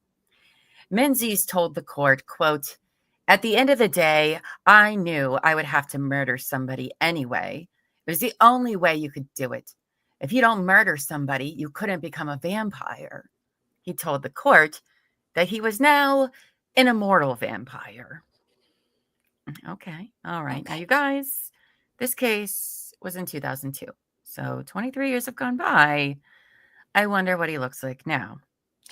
Menzies told the court, quote, at the end of the day, I knew I would have to murder somebody anyway. It was the only way you could do it. If you don't murder somebody, you couldn't become a vampire. He told the court that he was now an immortal vampire. Okay. All right. Now, Okay. you guys, this case was in 2002. So 23 years have gone by. I wonder what he looks like now.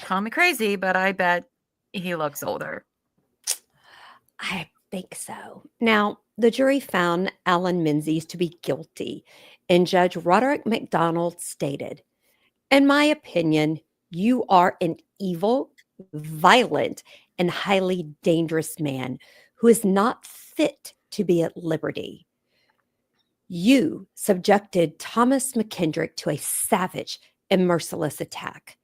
Call me crazy, but I bet he looks older. I think so. Now, the jury found Allan Menzies to be guilty, and Judge Roderick MacDonald stated, in my opinion, you are an evil, violent, and highly dangerous man who is not fit to be at liberty. You subjected Thomas McKendrick to a savage and merciless attack.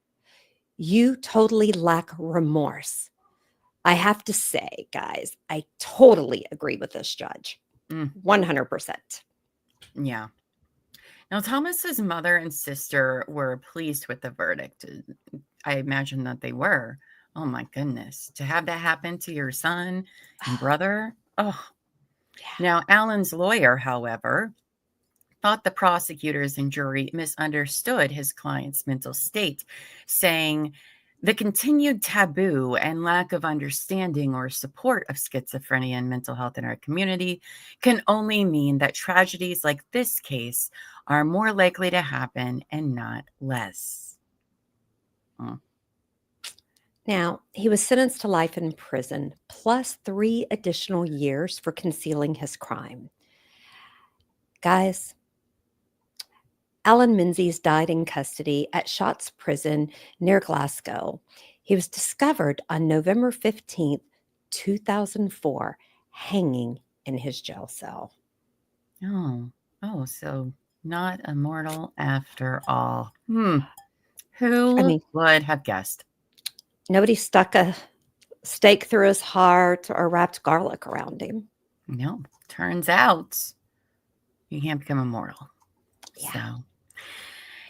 You totally lack remorse. I have to say, guys, I totally agree with this judge. 100%. Yeah. Now, Thomas's mother and sister were pleased with the verdict. I imagine that they were. Oh my goodness. To have that happen to your son and brother. Oh. Yeah. Now, Allan's lawyer, however, thought the prosecutors and jury misunderstood his client's mental state, saying the continued taboo and lack of understanding or support of schizophrenia and mental health in our community can only mean that tragedies like this case are more likely to happen and not less. Now, he was sentenced to life in prison, plus 3 additional years for concealing his crime. Guys, Allan Menzies died in custody at Shotts Prison near Glasgow. He was discovered on November 15th, 2004, hanging in his jail cell. Oh, so not immortal after all. Who I mean, would have guessed? nobody stuck a stake through his heart or wrapped garlic around him. No, turns out you can't become immortal. Yeah. So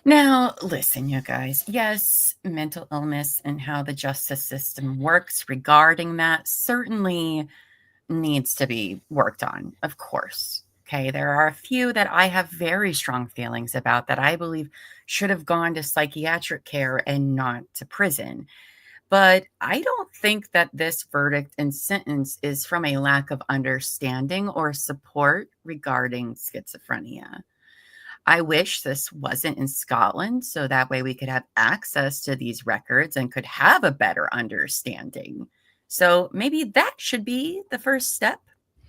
now, listen, you guys. Yes, mental illness and how the justice system works regarding that certainly needs to be worked on, of course. Okay, there are a few that I have very strong feelings about that I believe should have gone to psychiatric care and not to prison. But I don't think that this verdict and sentence is from a lack of understanding or support regarding schizophrenia. I wish this wasn't in Scotland so that way we could have access to these records and could have a better understanding. So maybe that should be the first step,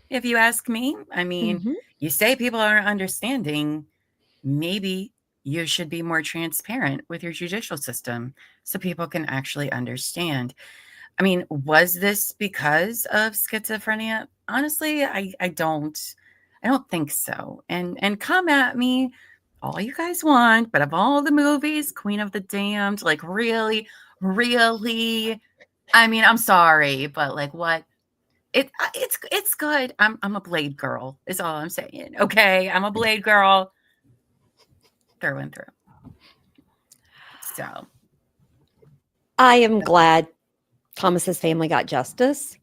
if you ask me. I mean, Mhm. you say people aren't understanding, maybe you should be more transparent with your judicial system so people can actually understand. I mean, was this because of schizophrenia? Honestly, I don't think so. And come at me all you guys want, but of all the movies, Queen of the Damned, like really, really, I mean, I'm sorry, but like what? It's good. I'm a Blade girl, is all I'm saying. Okay. I'm a Blade girl through and through. So I am glad Thomas's family got justice.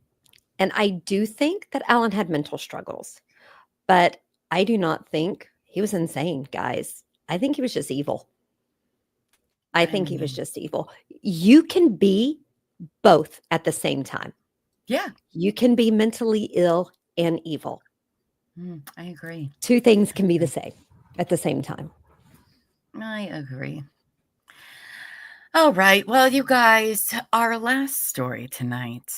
And I do think that Allan had mental struggles, but I do not think he was insane, guys. I think he was just evil. I think he was just evil. You can be both at the same time. Yeah. You can be mentally ill and evil. I agree. 2 things can be the same at the same time. I agree. All right. Well, you guys, our last story tonight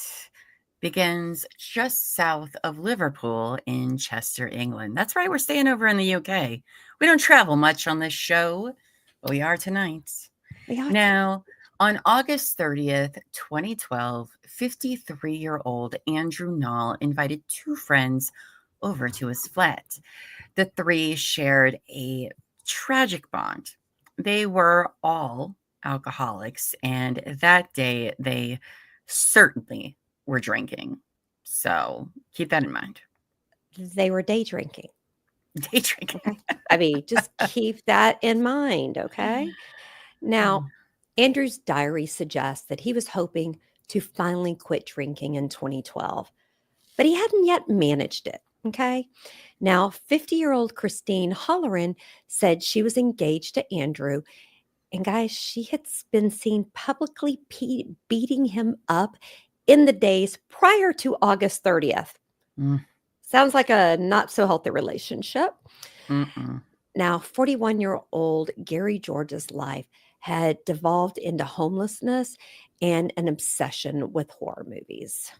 begins just south of Liverpool in Chester, England. That's right. We're staying over in the UK. We don't travel much on this show, but we are tonight. Now, on August 30th, 2012, 53-year-old Andrew Knoll invited 2 friends over to his flat. The 3 shared a tragic bond. They were all alcoholics, and that day they certainly were drinking. So keep that in mind. They were day drinking. Day drinking. Okay. I mean, just keep that in mind, okay? Now, Andrew's diary suggests that he was hoping to finally quit drinking in 2012, but he hadn't yet managed it, okay? Now, 50-year-old Christine Holleran said she was engaged to Andrew, and guys, she had been seen publicly beating him up in the days prior to August 30th. Sounds like a not so healthy relationship. Now, 41-year-old Gary George's life had devolved into homelessness and an obsession with horror movies.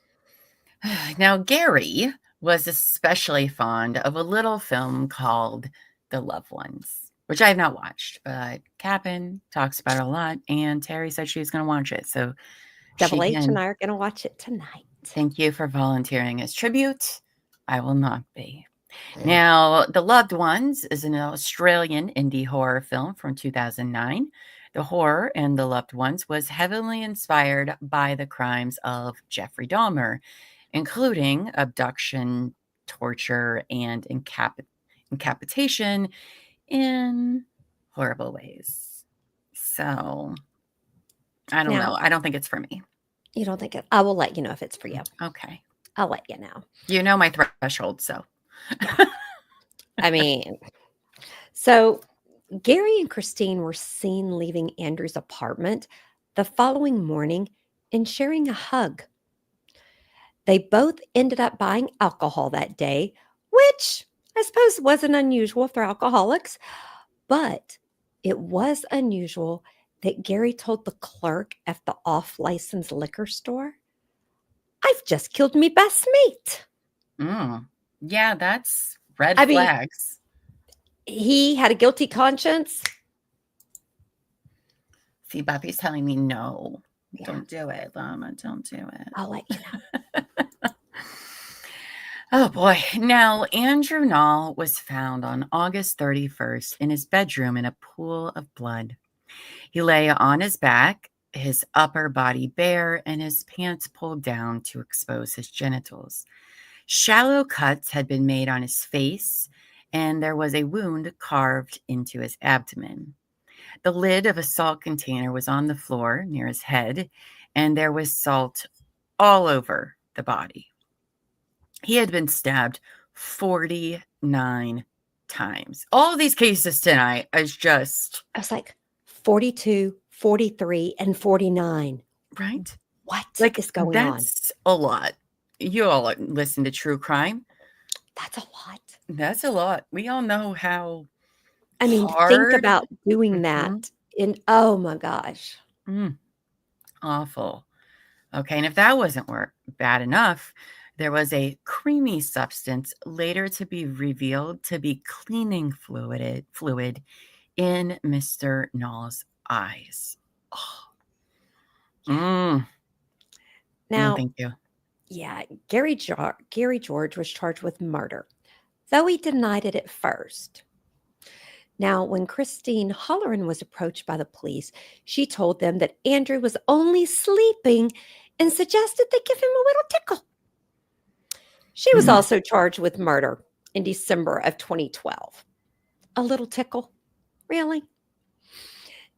Now, Gary was especially fond of a little film called The Loved Ones, which I have not watched, but Cap'n talks about it a lot, and Teri said she was going to watch it. So Double H and I are going to watch it tonight. Thank you for volunteering as tribute. I will not be. Now, The Loved Ones is an Australian indie horror film from 2009. The horror in The Loved Ones was heavily inspired by the crimes of Jeffrey Dahmer, including abduction, torture, and incapitation in horrible ways. So, I don't know. Now, I don't think it's for me. you don't think it? I will let you know if it's for you. Okay. I'll let you know. You know my threshold, so. Yeah. I mean, so Gary and Christine were seen leaving Andrew's apartment the following morning and sharing a hug. They both ended up buying alcohol that day, which I suppose wasn't unusual for alcoholics, but it was unusual that Gary told the clerk at the off license liquor store, "I've just killed me best mate." Yeah, that's red I mean, flags. he had a guilty conscience. See, Buffy's telling me no. Yeah. Don't do it, Llama. Don't do it. I'll let you know. Oh boy. Now, Andrew Knoll was found on August 31st in his bedroom in a pool of blood. He lay on his back, his upper body bare, and his pants pulled down to expose his genitals. Shallow cuts had been made on his face, and there was a wound carved into his abdomen. The lid of a salt container was on the floor near his head, and there was salt all over the body. He had been stabbed 49 times. All of these cases tonight is just... I was like, 42, 43, and 49. Right? What is going on? That's a lot. You all listen to true crime. That's a lot. That's a lot. We all know how I mean, think about doing that in, oh my gosh. Awful. Okay, and if that wasn't bad enough, there was a creamy substance later to be revealed to be cleaning fluid in Mr. Knoll's eyes. Oh. Now, no, thank you. Yeah, Gary George was charged with murder, though he denied it at first. Now, when Christine Holleran was approached by the police, she told them that Andrew was only sleeping and suggested they give him a little tickle. She was also charged with murder in December of 2012. A little tickle? Really?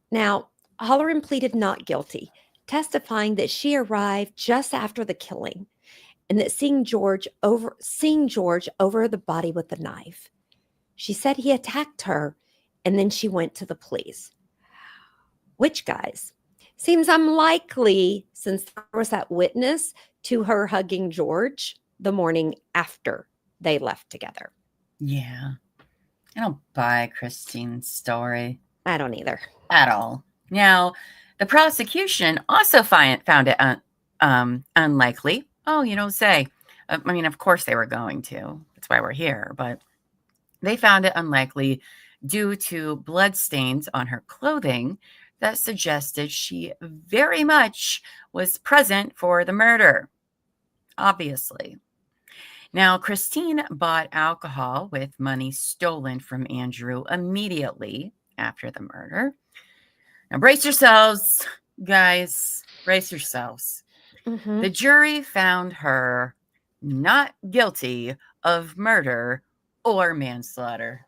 Now, Holleran pleaded not guilty, testifying that she arrived just after the killing and that seeing George over the body with a knife. She said he attacked her, and then she went to the police. Which, guys, seems unlikely since there was that witness to her hugging George the morning after they left together. Yeah. I don't buy Christine's story. I don't either. At all. Now, the prosecution also found it unlikely. Oh, you don't say. I mean, of course they were going to. That's why we're here. But they found it unlikely due to blood stains on her clothing that suggested she very much was present for the murder. Obviously. Now, Christine bought alcohol with money stolen from Andrew immediately after the murder. Now, brace yourselves, guys. Brace yourselves. The jury found her not guilty of murder or manslaughter.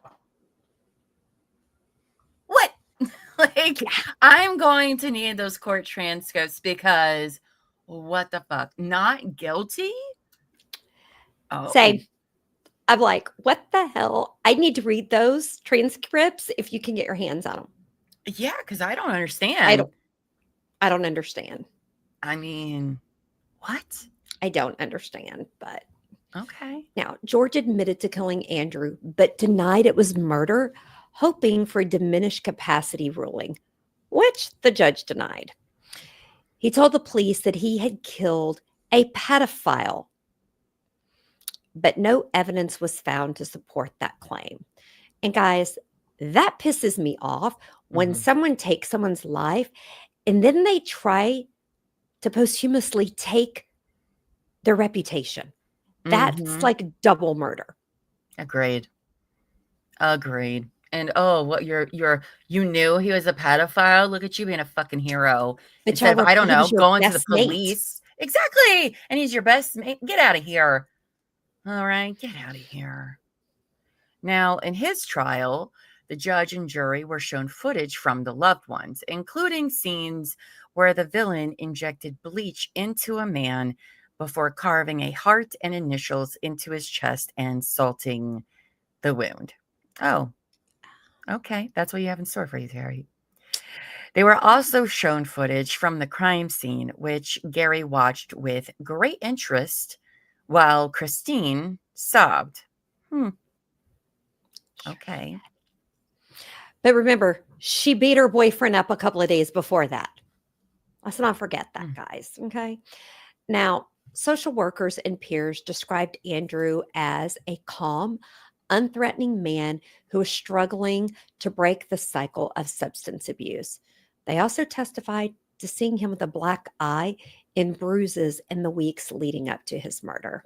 What? I'm going to need those court transcripts because what the fuck? Not guilty? Oh. Same. I'm like, what the hell? I need to read those transcripts if you can get your hands on them. Yeah, because I don't understand. I don't understand. I mean, what? I don't understand, but okay. Now, George admitted to killing Andrew, but denied it was murder, hoping for a diminished capacity ruling, which the judge denied. He told the police that he had killed a pedophile, but no evidence was found to support that claim. And guys, that pisses me off when someone takes someone's life and then they try to posthumously take their reputation. That's like double murder. Agreed. And oh, what you knew he was a pedophile? Look at you being a fucking hero. Instead of, I don't know, going to the police. Mate. Exactly. And he's your best mate. Get out of here. All right, get out of here. Now, in his trial, The judge and jury were shown footage from the loved ones, including scenes where the villain injected bleach into a man before carving a heart and initials into his chest and salting the wound. Oh, okay. That's what you have in store for you, Teri. They were also shown footage from the crime scene, which Gary watched with great interest while Christine sobbed. Okay. But remember, she beat her boyfriend up a couple of days before that. Let's not forget that, guys. Okay. Now, social workers and peers described Andrew as a calm, unthreatening man who was struggling to break the cycle of substance abuse. They also testified to seeing him with a black eye and bruises in the weeks leading up to his murder.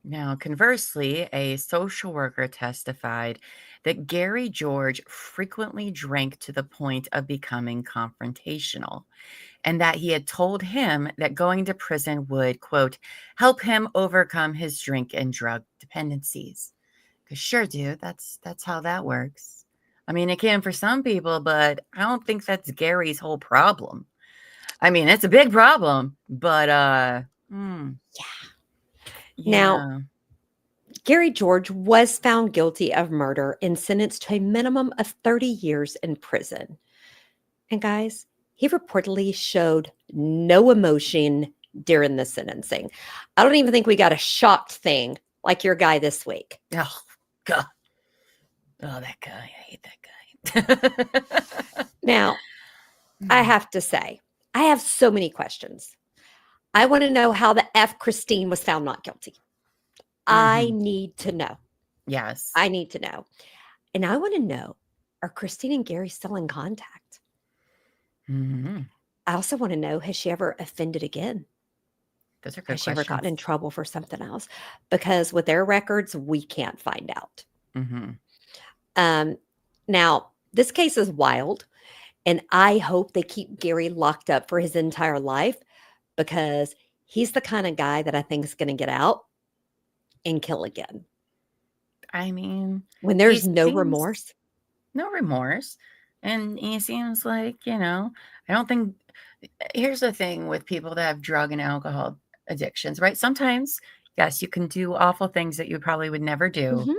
Now, conversely, a social worker testified that Gary George frequently drank to the point of becoming confrontational, and that he had told him that going to prison would, quote, help him overcome his drink and drug dependencies. Because sure, dude, that's how that works. I mean, it can for some people, but I don't think that's Gary's whole problem. I mean, it's a big problem, but Now, Gary George was found guilty of murder and sentenced to a minimum of 30 years in prison. And guys, he reportedly showed no emotion during the sentencing. I don't even think we got a shocked thing like your guy this week. Oh, God. Oh, that guy. I hate that guy. Now, I have to say, I have so many questions. I want to know how the F Christine was found not guilty. I need to know. Yes. I need to know. And I want to know, are Christine and Gary still in contact? I also want to know, has she ever offended again? Those are good Has she ever questions. gotten in trouble for something else? Because with their records, we can't find out. Now, this case is wild, and I hope they keep Gary locked up for his entire life, because he's the kind of guy that I think is going to get out and kill again. I mean, when there's no remorse. No remorse. And he seems like, I don't think, here's the thing with people that have drug and alcohol addictions, right? Sometimes, yes, you can do awful things that you probably would never do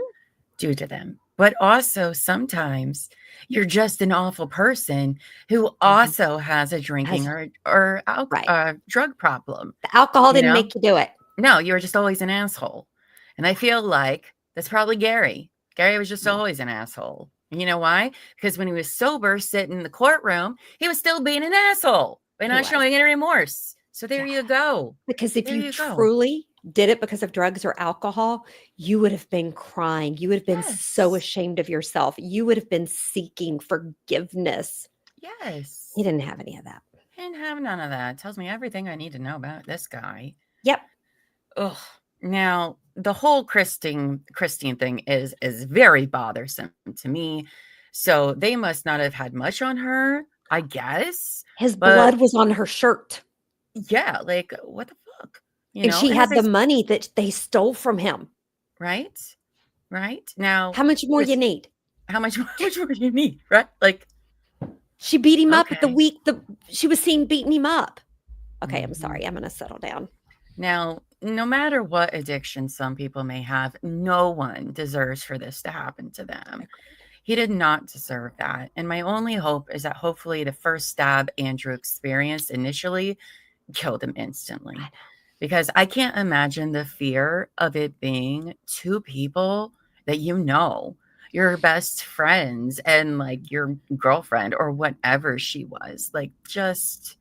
due to them. But also sometimes you're just an awful person who also has a drinking or drug problem. The alcohol didn't make you do it. No, you were just always an asshole. And I feel like that's probably Gary. Gary was just always an asshole. And you know why? Because when he was sober, sitting in the courtroom, he was still being an asshole and not showing any remorse. So there you go. Because if you truly did it because of drugs or alcohol, you would have been crying. You would have been so ashamed of yourself. You would have been seeking forgiveness. Yes. He didn't have any of that. He didn't have none of that. It tells me everything I need to know about this guy. Yep. Ugh. Now, the whole Christine thing is very bothersome to me. So they must not have had much on her, I guess. His blood was on her shirt. Yeah, like what the fuck? And she had the money that they stole from him. Right? Right? Now, how much more you need? How much more you need, right? Like, she beat him up at the week she was seen beating him up. Okay, I'm sorry. I'm going to settle down. Now, no matter what addiction some people may have, no one deserves for this to happen to them. He did not deserve that. And my only hope is that hopefully the first stab Andrew experienced initially killed him instantly. Because I can't imagine the fear of it being two people that your best friends and like your girlfriend or whatever she was. Like just,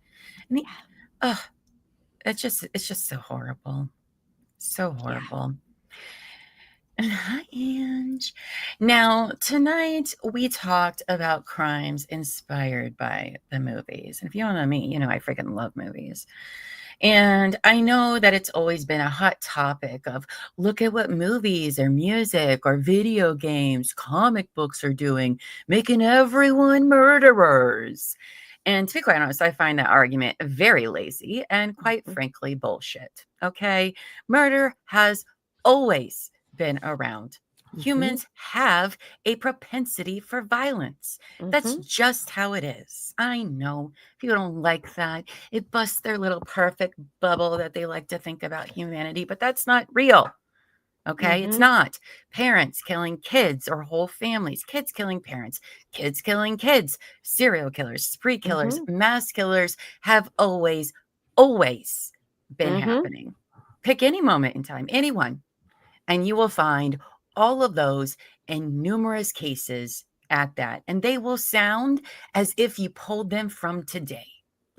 it's just so horrible. So horrible. Hi, Ange. Now, tonight we talked about crimes inspired by the movies. And if you don't know me, I freaking love movies. And I know that it's always been a hot topic of look at what movies or music or video games, comic books are doing, making everyone murderers. And to be quite honest, I find that argument very lazy and quite frankly bullshit. Okay. Murder has always been around. Humans have a propensity for violence. That's just how it is. I know people don't like that. It busts their little perfect bubble that they like to think about humanity, but that's not real. Okay, it's not. Parents killing kids or whole families, kids killing parents, kids killing kids, serial killers, spree killers, mass killers have always been happening. Pick any moment in time, anyone, and you will find all of those in numerous cases at that. And they will sound as if you pulled them from today,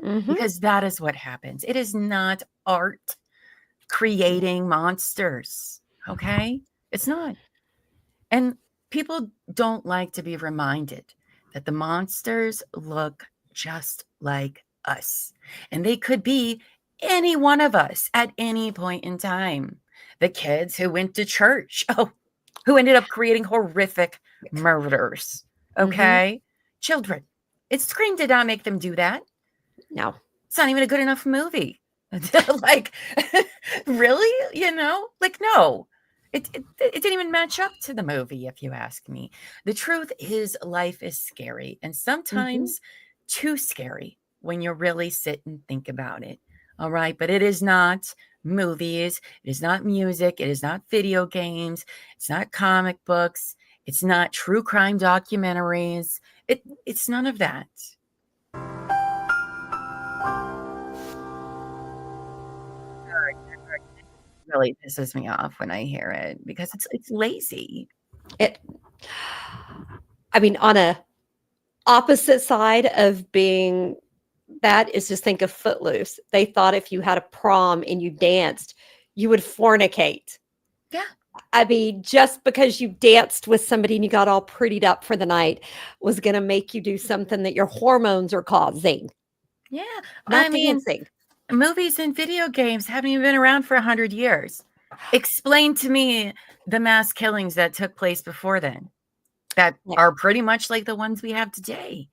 because that is what happens. It is not art creating monsters. Okay? It's not. And people don't like to be reminded that the monsters look just like us. And they could be any one of us at any point in time. The kids who went to church, who ended up creating horrific murders. Okay? Children. Scream did not make them do that. No. It's not even a good enough movie. Like, really? Like, no. It didn't even match up to the movie, if you ask me. The truth is, life is scary, and sometimes too scary when you really sit and think about it. All right, but it is not movies, it is not music, it is not video games, it's not comic books, it's not true crime documentaries. It's none of that. Really pisses me off when I hear it, because it's lazy. On a opposite side of being that is, just think of Footloose. They thought if you had a prom and you danced, you would fornicate. Yeah. Just because you danced with somebody and you got all prettied up for the night was going to make you do something that your hormones are causing. Yeah. Not dancing. Movies and video games haven't even been around for 100 years. Explain to me the mass killings that took place before then that are pretty much like the ones we have today,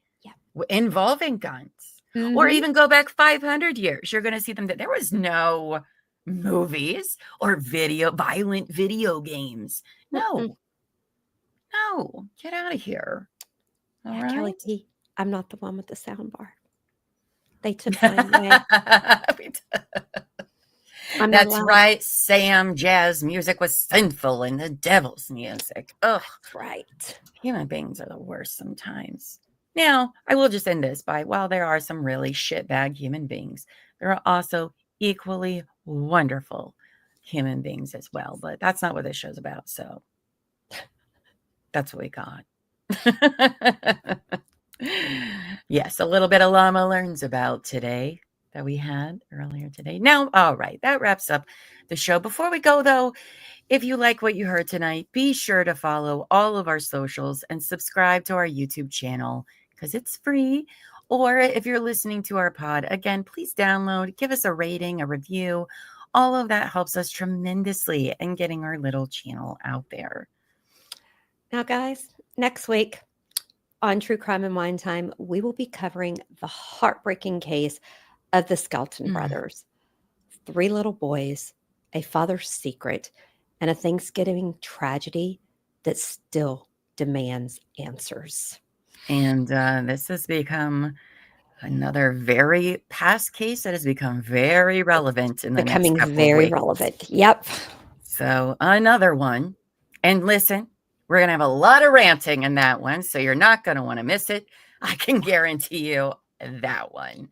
involving guns. Or even go back 500 years. You're going to see them that there was no movies or violent video games. No. Get out of here. All right? Kelly T, I'm not the one with the sound bar. They took mine away. That's right, Sam. Jazz music was sinful and the devil's music. Ugh. That's right. Human beings are the worst sometimes. Now, I will just end this by, while there are some really shitbag human beings, there are also equally wonderful human beings as well. But that's not what this show's about. So that's what we got. Yes, a little bit of Llama Learns About today that we had earlier today. Now, all right, that wraps up the show. Before we go, though, if you like what you heard tonight, be sure to follow all of our socials and subscribe to our YouTube channel, because it's free. Or if you're listening to our pod, again, please download, give us a rating, a review. All of that helps us tremendously in getting our little channel out there. Now, guys, next week on True Crime and Wine Time, we will be covering the heartbreaking case of the Skelton brothers. 3 little boys, a father's secret, and a Thanksgiving tragedy that still demands answers. And this has become another very past case that has become very relevant in the next couple of weeks. Becoming very relevant. Yep. So another one. And listen, we're going to have a lot of ranting in that one, so you're not going to want to miss it. I can guarantee you that one.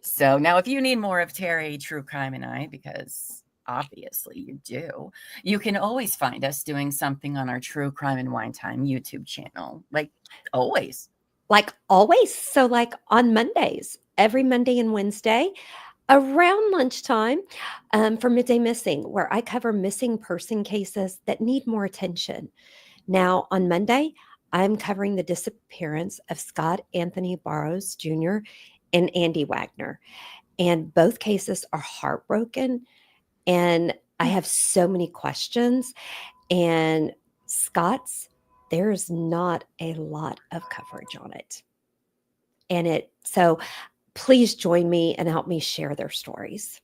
So now, if you need more of Teri, True Crime, and I, because obviously you do, you can always find us doing something on our True Crime and Wine Time YouTube channel. Like always. So like on Mondays, every Monday and Wednesday, around lunchtime, for Midday Missing, where I cover missing person cases that need more attention. Now, on Monday, I'm covering the disappearance of Scott Anthony Barrows Jr. and Andy Wagner. And both cases are heartbroken. And I have so many questions. And Scott's, there's not a lot of coverage on it. So please join me and help me share their stories.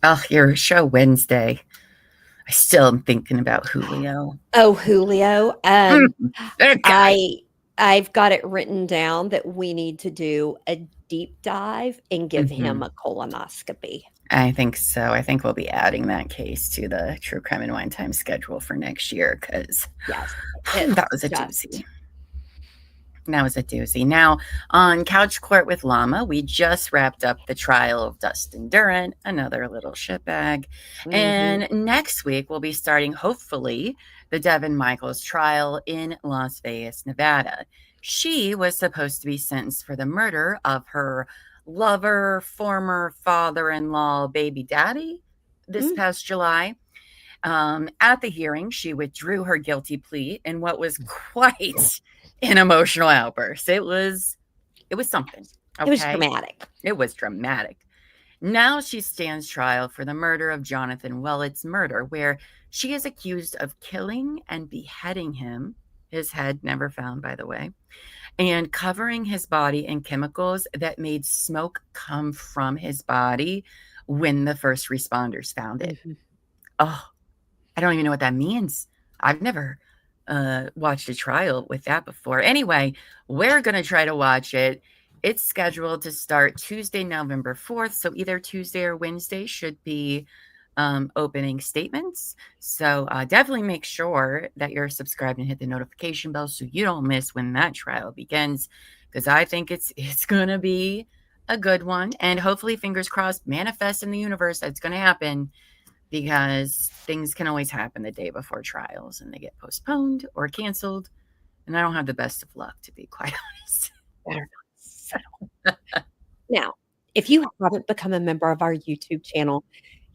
Oh, your show Wednesday. I still am thinking about Julio. Oh, Julio. That guy. I've got it written down that we need to do a deep dive and give him a colonoscopy. I think so. I think we'll be adding that case to the True Crime and Wine Time schedule for next year because Yes, that was a doozy. That was a doozy. Now, on Couch Court with Llama, we just wrapped up the trial of Dustin Durant, another little shitbag. And next week, we'll be starting, hopefully, the Devin Michaels trial in Las Vegas, Nevada. She was supposed to be sentenced for the murder of her lover, former father-in-law, baby daddy this past July. At the hearing, she withdrew her guilty plea in what was quite an emotional outburst. It was something. Okay? It was dramatic. It was dramatic. Now she stands trial for the murder of Jonathan Wellett's murder, where she is accused of killing and beheading him, his head never found, by the way, and covering his body in chemicals that made smoke come from his body when the first responders found it. Oh, I don't even know what that means. I've never watched a trial with that before. Anyway, we're going to try to watch it. It's scheduled to start Tuesday, November 4th. So either Tuesday or Wednesday should be opening statements. So definitely make sure that you're subscribed and hit the notification bell so you don't miss when that trial begins, because I think it's going to be a good one. And hopefully, fingers crossed, manifest in the universe that's going to happen, because things can always happen the day before trials and they get postponed or canceled. And I don't have the best of luck, to be quite honest. Better not settle. Now, if you haven't become a member of our YouTube channel,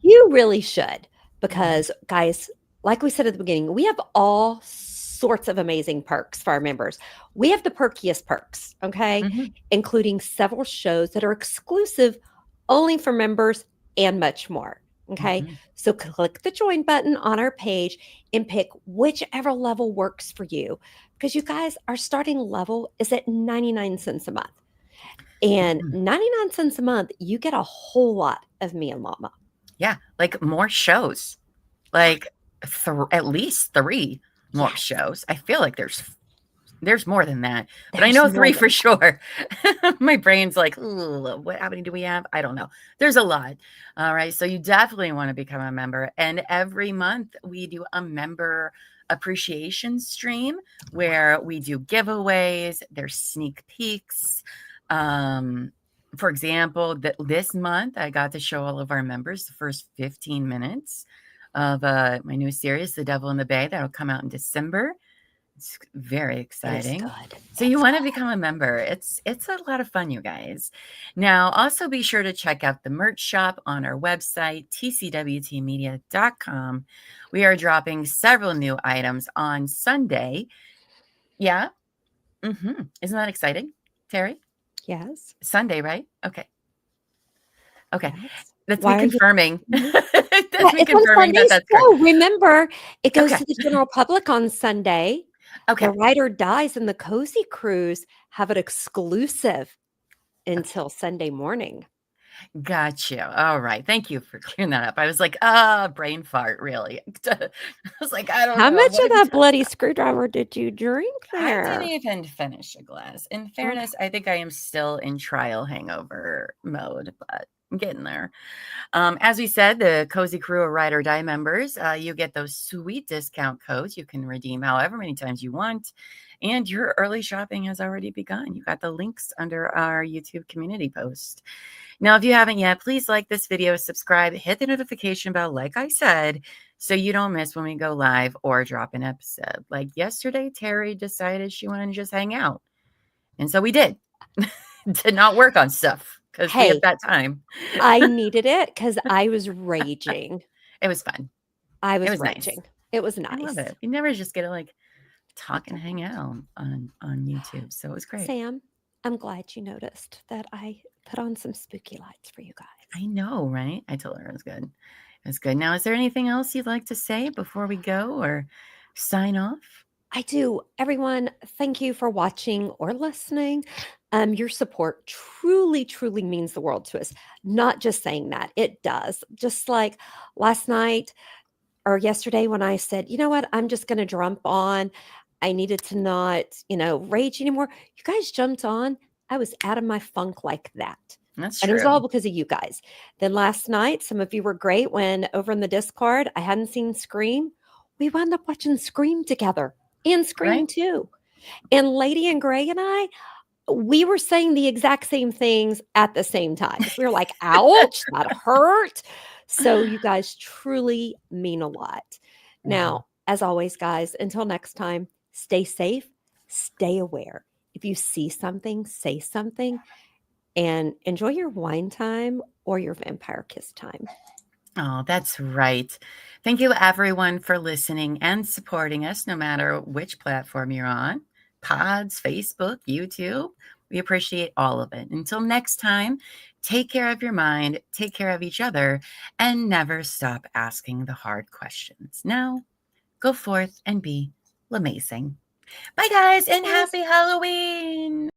you really should, because, guys, like we said at the beginning, we have all sorts of amazing perks for our members. We have the perkiest perks, okay, including several shows that are exclusive only for members and much more. Okay, so click the join button on our page and pick whichever level works for you, because you guys, our starting level is at 99 cents a month. And 99 cents a month, you get a whole lot of me and Llama. Yeah, like more shows, like at least 3 more shows. I feel like there's more than that, but I know 3 for sure. My brain's like, how many do we have? I don't know. There's a lot. All right. So you definitely want to become a member. And every month we do a member appreciation stream where we do giveaways. There's sneak peeks. For example, this month I got to show all of our members the first 15 minutes of my new series, The Devil in the Bay, that'll come out in December. It's very exciting. So you want to become a member. It's a lot of fun, you guys. Now, also be sure to check out the merch shop on our website, tcwtmedia.com. We are dropping several new items on Sunday. Yeah? Isn't that exciting, Teri? Yes. Sunday, right? Okay. Okay. Yes. That's me confirming. That's me confirming that's correct. Remember, it goes to the general public on Sunday. Okay. The Ride or Dies and the Cozy Cruise have it exclusive until Sunday morning. Gotcha. All right. Thank you for clearing that up. I was like, brain fart, really. I was like, I don't know. How much of that bloody screwdriver did you drink there? I didn't even finish a glass. In fairness, I think I am still in trial hangover mode, but I'm getting there. As we said, the Cozy Crew or Ride or Die members, you get those sweet discount codes you can redeem however many times you want. And your early shopping has already begun. You got the links under our YouTube community post. Now, if you haven't yet, please like this video, subscribe, hit the notification bell, like I said, so you don't miss when we go live or drop an episode. Like yesterday, Teri decided she wanted to just hang out. And so we did. Did not work on stuff because we had that time. I needed it because I was raging. It was fun. I was raging. Nice. It was nice. I love it. You never just get to like talk and hang out on YouTube. So it was great. Sam, I'm glad you noticed that I put on some spooky lights for you guys. I know, right? I told her it was good. It was good. Now, is there anything else you'd like to say before we go or sign off? I do. Everyone, thank you for watching or listening. Your support truly, truly means the world to us. Not just saying that, it does. Just like last night, or yesterday when I said, you know what, I'm just going to jump on. I needed to not, rage anymore. You guys jumped on. I was out of my funk like that. That's And it was all true. because of you guys. Then last night, some of you were great when over in the Discord, I hadn't seen Scream. We wound up watching Scream together and Scream Right? 2. And Lady and Gray and I, we were saying the exact same things at the same times. We were like, ouch, that hurt. So you guys truly mean a lot. Mhm. Now, as always, guys, until next time, stay safe, stay aware. If you see something, say something, and enjoy your wine time or your vampire kiss time. Oh, that's right. Thank you, everyone, for listening and supporting us, no matter which platform you're on, Pods, Facebook, YouTube. We appreciate all of it. Until next time, take care of your mind, take care of each other, and never stop asking the hard questions. Now, go forth and be amazing. Bye, guys, and Guys. happy Halloween.